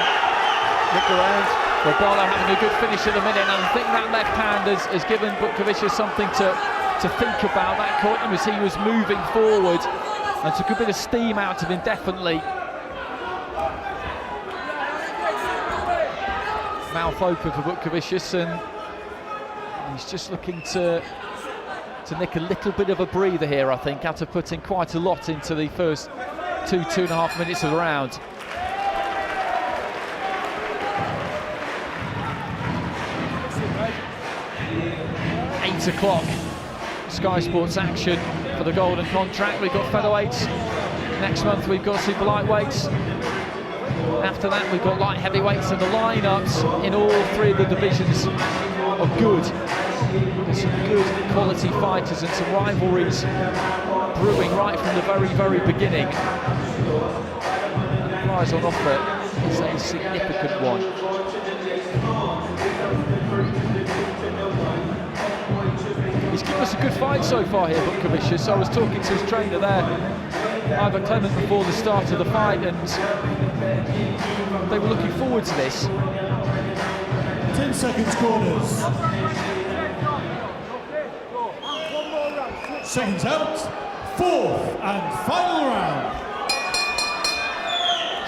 nick around. Well, Barlow having a good finish at the minute, and I think that left hand has given Booker Vicious something to think about. That caught him as he was moving forward and took a bit of steam out of him, definitely. Mouth open for Booker Vicious, and he's just looking to nick a little bit of a breather here, I think, after putting quite a lot into the first 2.5 minutes of the round. Eight o'clock, Sky Sports action for the Golden Contract. We've got featherweights. Next month we've got super lightweights. After that we've got light heavyweights, and the lineups in all three of the divisions are good. There's some good quality fighters and some rivalries brewing right from the very, very beginning. The prize on offer is a significant one. He's given us a good fight so far here, Booker Vicious. I was talking to his trainer there, Ivor Clement, before the start of the fight, and they were looking forward to this. 10 seconds corners. Seconds out. Fourth and final round.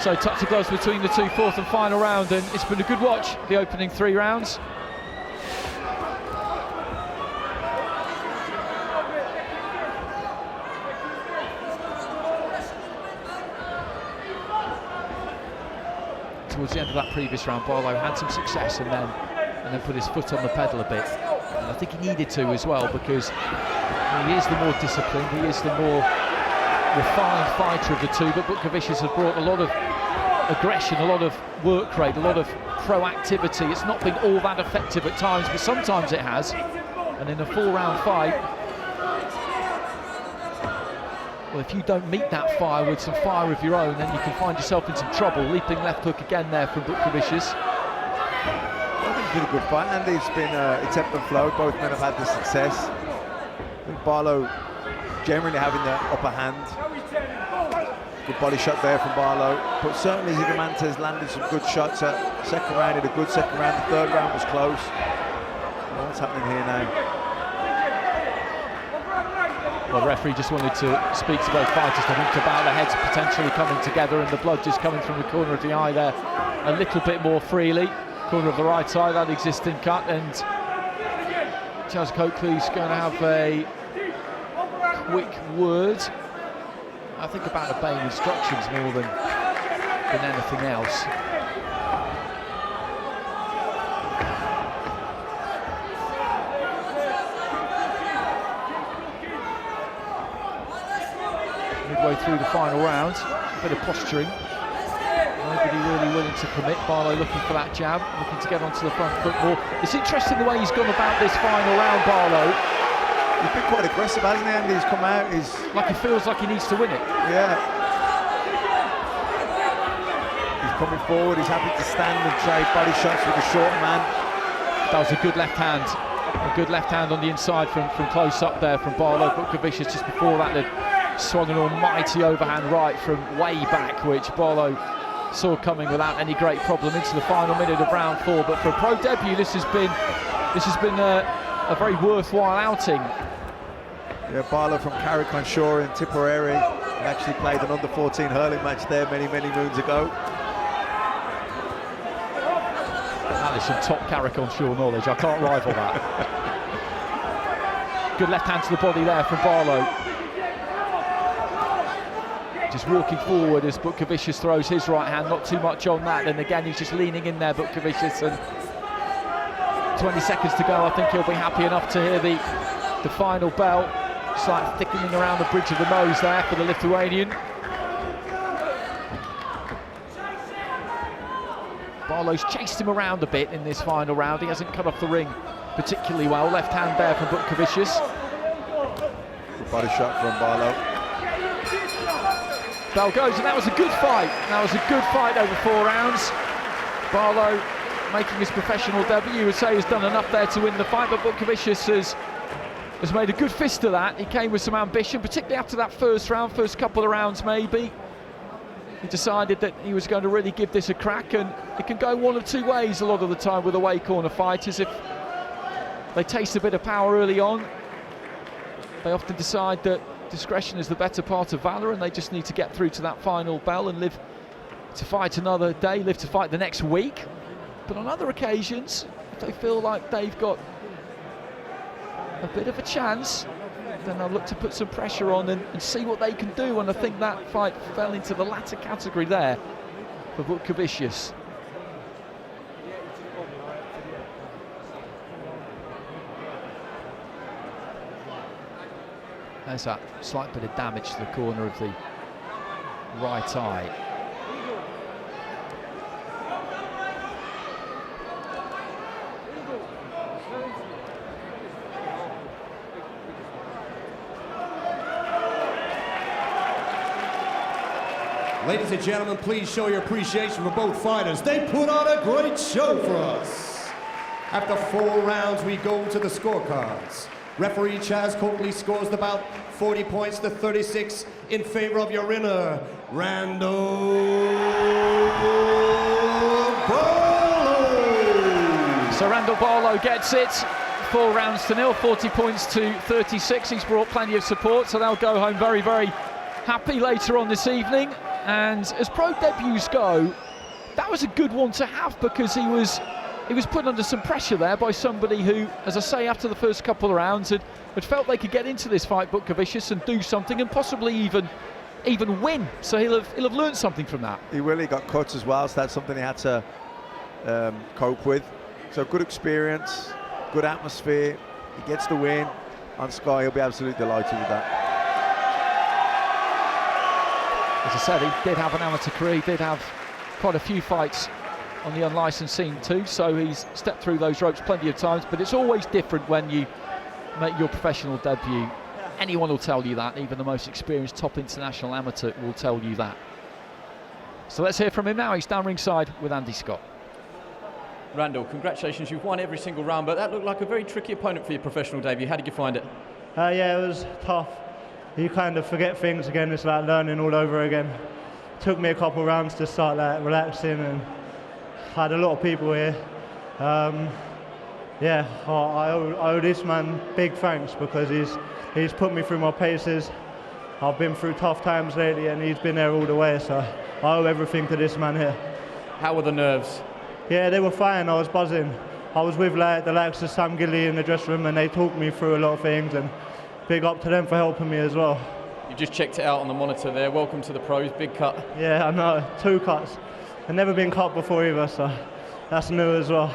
So touch of gloves between the two, fourth and final round, and it's been a good watch, the opening 3 rounds. towards the end of that previous round, Barlow had some success and then put his foot on the pedal a bit. And I think he needed to as well, because he is the more disciplined, he is the more refined fighter of the two, but Butkevicius has brought a lot of aggression, a lot of work rate, a lot of proactivity. It's not been all that effective at times, but sometimes it has. And in a 4-round fight, well, if you don't meet that fire with some fire of your own, then you can find yourself in some trouble. Leaping left hook again there from Butkevicius. I think it's been a good fight, and it's been it's ebbed and flowed. Both men have had the success. I think Barlow generally having the upper hand. Good body shot there from Barlow, but certainly Ziga Montez landed some good shots at second round. Had a good second round. The third round was close. What's happening here now? Well, the referee just wanted to speak to both fighters, I think, about the heads potentially coming together and the blood just coming from the corner of the eye there a little bit more freely. Corner of the right eye, that existing cut, and Chaz Coakley's going to have a quick word, I think, about obeying instructions more than anything else. Midway through the final round, a bit of posturing. Nobody really willing to commit. Barlow looking for that jab, looking to get onto the front foot more. It's interesting the way he's gone about this final round, Barlow. He's been quite aggressive, hasn't he? And he's come out, he's... like he feels like he needs to win it. Yeah. He's coming forward, he's happy to stand and trade body shots with the short man. That was a good left hand. A good left hand on the inside from close up there from Barlow. Butkevicius just before that had swung an almighty overhand right from way back, which Barlow saw coming without any great problem into the final minute of round 4. But for a pro debut, this has been a very worthwhile outing. Yeah, Barlow from Carrick-on-Shore in Tipperary. He actually played an under-14 hurling match there many moons ago. That is some top Carrick-on-Shore knowledge. I can't rival that. Good left hand to the body there from Barlow. Just walking forward as Butkevicius throws his right hand, not too much on that, and again he's just leaning in there, Butkevicius, and 20 seconds to go. I think he'll be happy enough to hear the final bell. Slight thickening around the bridge of the nose there for the Lithuanian. Barlow's chased him around a bit in this final round. He hasn't cut off the ring particularly well. Left hand there from Butkevicius. Good body shot from Barlow. Bell goes, and that was a good fight. That was a good fight over 4 rounds. Barlow making his professional debut, you would say, has done enough there to win the fight, but Butkevicius has made a good fist of that. He came with some ambition, particularly after that first couple of rounds maybe. He decided that he was going to really give this a crack, and it can go one of two ways a lot of the time with away corner fighters. If they taste a bit of power early on, they often decide that discretion is the better part of valour, and they just need to get through to that final bell and live to fight another day, live to fight the next week. But on other occasions, if they feel like they've got a bit of a chance, then they'll look to put some pressure on and see what they can do, and I think that fight fell into the latter category there for Butkevicius. There's that slight bit of damage to the corner of the right eye. Ladies and gentlemen, please show your appreciation for both fighters. They put on a great show for us. After 4 rounds, we go to the scorecards. Referee Chaz Coakley scores the bout 40 points to 36 in favor of your winner, Randall Barlow. So Randall Barlow gets it, 4 rounds to 0, 40 points to 36. He's brought plenty of support, so they'll go home very, very happy later on this evening. And as pro debuts go, that was a good one to have, because he was put under some pressure there by somebody who, as I say, after the first couple of rounds had felt they could get into this fight, Butkevicius, and do something, and possibly even even win. So he'll have learned something from that. He really got cuts as well, so that's something he had to cope with. So good experience, good atmosphere. He gets the win on Sky. He'll be absolutely delighted with that. As I said, he did have an amateur career. He did have quite a few fights on the unlicensed scene too, so he's stepped through those ropes plenty of times, but it's always different when you make your professional debut. Anyone will tell you that, even the most experienced top international amateur will tell you that. So let's hear from him now. He's down ringside with Andy Scott. Randall, congratulations, you've won every single round, but that looked like a very tricky opponent for your professional debut. How did you find it? Yeah, it was tough. You kind of forget things again. It's like learning all over again. It took me a couple of rounds to start like relaxing, and had a lot of people here. Yeah, I owe this man big thanks, because he's put me through my paces. I've been through tough times lately, and he's been there all the way, so I owe everything to this man here. How were the nerves? Yeah, they were fine. I was buzzing. I was with the likes of Sam Gilley in the dressing room, and they talked me through a lot of things, and big up to them for helping me as well. You just checked it out on the monitor there. Welcome to the pros, big cut. Yeah, I know, 2 cuts. I've never been cut before either, so that's new as well.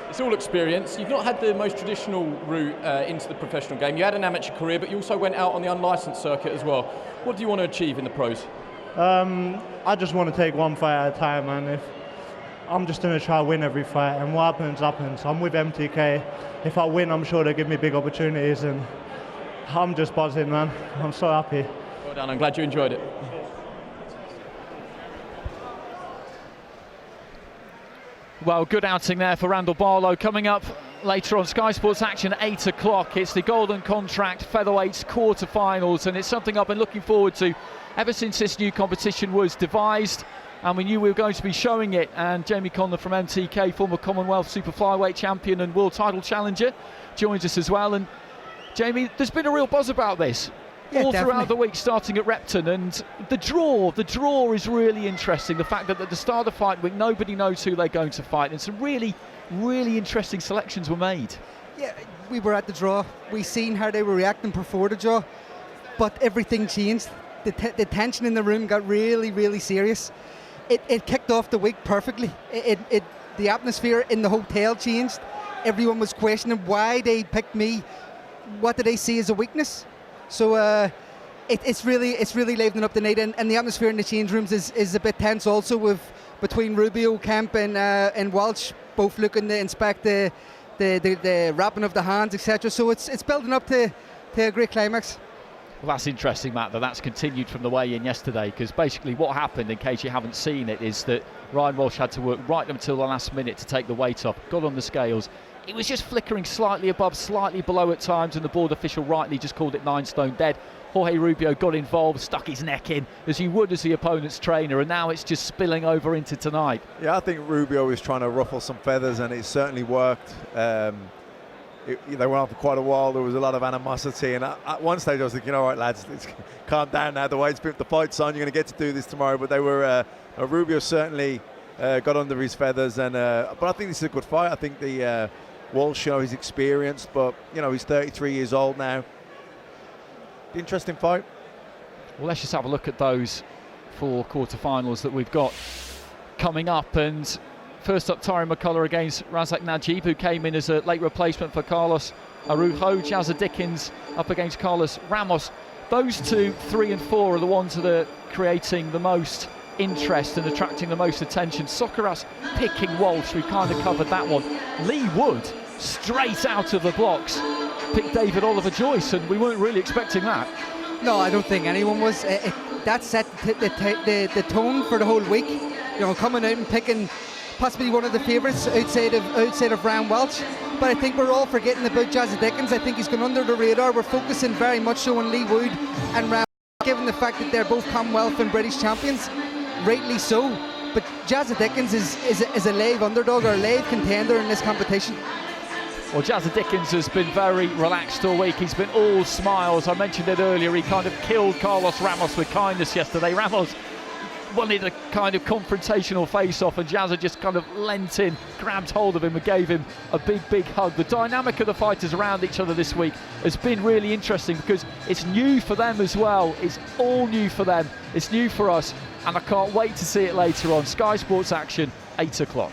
It's all experience. You've not had the most traditional route into the professional game. You had an amateur career, but you also went out on the unlicensed circuit as well. What do you want to achieve in the pros? I just want to take one fight at a time, and I'm just going to try to win every fight, and what happens, happens. I'm with MTK. If I win, I'm sure they'll give me big opportunities, and I'm just buzzing, man. I'm so happy. Well done, I'm glad you enjoyed it. Well, good outing there for Randall Barlow. Coming up later on Sky Sports Action, 8 o'clock. It's the Golden Contract Featherweights quarter-finals, and it's something I've been looking forward to ever since this new competition was devised, and we knew we were going to be showing it. And Jamie Conlon from MTK, former Commonwealth Super Flyweight champion and world title challenger, joins us as well. And Jamie, there's been a real buzz about this. Yeah, all definitely. Throughout the week, starting at Repton, and the draw is really interesting. The fact that at the start of the fight week, nobody knows who they're going to fight, and some really interesting selections were made. Yeah, we were at the draw. We seen how they were reacting before the draw, but everything changed. The tension in the room got really serious. It kicked off the week perfectly. The atmosphere in the hotel changed. Everyone was questioning why they picked me. What did they see as a weakness? So it's really livening up the night, and the atmosphere in the change rooms is a bit tense also, between Rubio, Kemp and Walsh both looking to inspect the wrapping of the hands, etc. So it's building up to a great climax. Well, that's interesting, Matt, that's continued from the weigh-in yesterday, because basically what happened, in case you haven't seen it, is that Ryan Walsh had to work right until the last minute to take the weight off, got on the scales. It was just flickering slightly above, slightly below at times, and the board official rightly just called it 9 stone dead. Jorge Rubio got involved, stuck his neck in, as he would as the opponent's trainer, and now it's just spilling over into tonight. Yeah, I think Rubio is trying to ruffle some feathers, and it certainly worked. They went on for quite a while. There was a lot of animosity, and at one stage I was thinking, all right, lads, let's calm down now. The fight's on. You're going to get to do this tomorrow. But they were Rubio certainly got under his feathers, and but I think this is a good fight. I think the Walsh, he's experienced, but he's 33 years old now. Interesting fight. Well, let's just have a look at those 4 quarterfinals that we've got coming up. And first up, Tyron McCullough against Razak Najib, who came in as a late replacement for Carlos Arujo. Jazza Dickens up against Carlos Ramos. Those 2, 3 and 4 are the ones that are creating the most interest and attracting the most attention. Sokaras picking Walsh, we kind of covered that one. Lee Wood, straight out of the blocks, picked David Oliver Joyce, and we weren't really expecting that. No, I don't think anyone was. That set the tone for the whole week. Coming out and picking possibly one of the favourites outside of Ryan Welch. But I think we're all forgetting about Jazza Dickens. I think he's gone under the radar. We're focusing very much so on Lee Wood and Ryan, given the fact that they're both Commonwealth and British champions, rightly so. But Jazza Dickens is a live underdog or a live contender in this competition. Well, Jazza Dickens has been very relaxed all week. He's been all smiles. I mentioned it earlier. He kind of killed Carlos Ramos with kindness yesterday. Ramos wanted a kind of confrontational face-off, and Jazza just kind of leant in, grabbed hold of him and gave him a big hug. The dynamic of the fighters around each other this week has been really interesting because it's new for them as well. It's all new for them, it's new for us, and I can't wait to see it later on. Sky Sports action, 8 o'clock.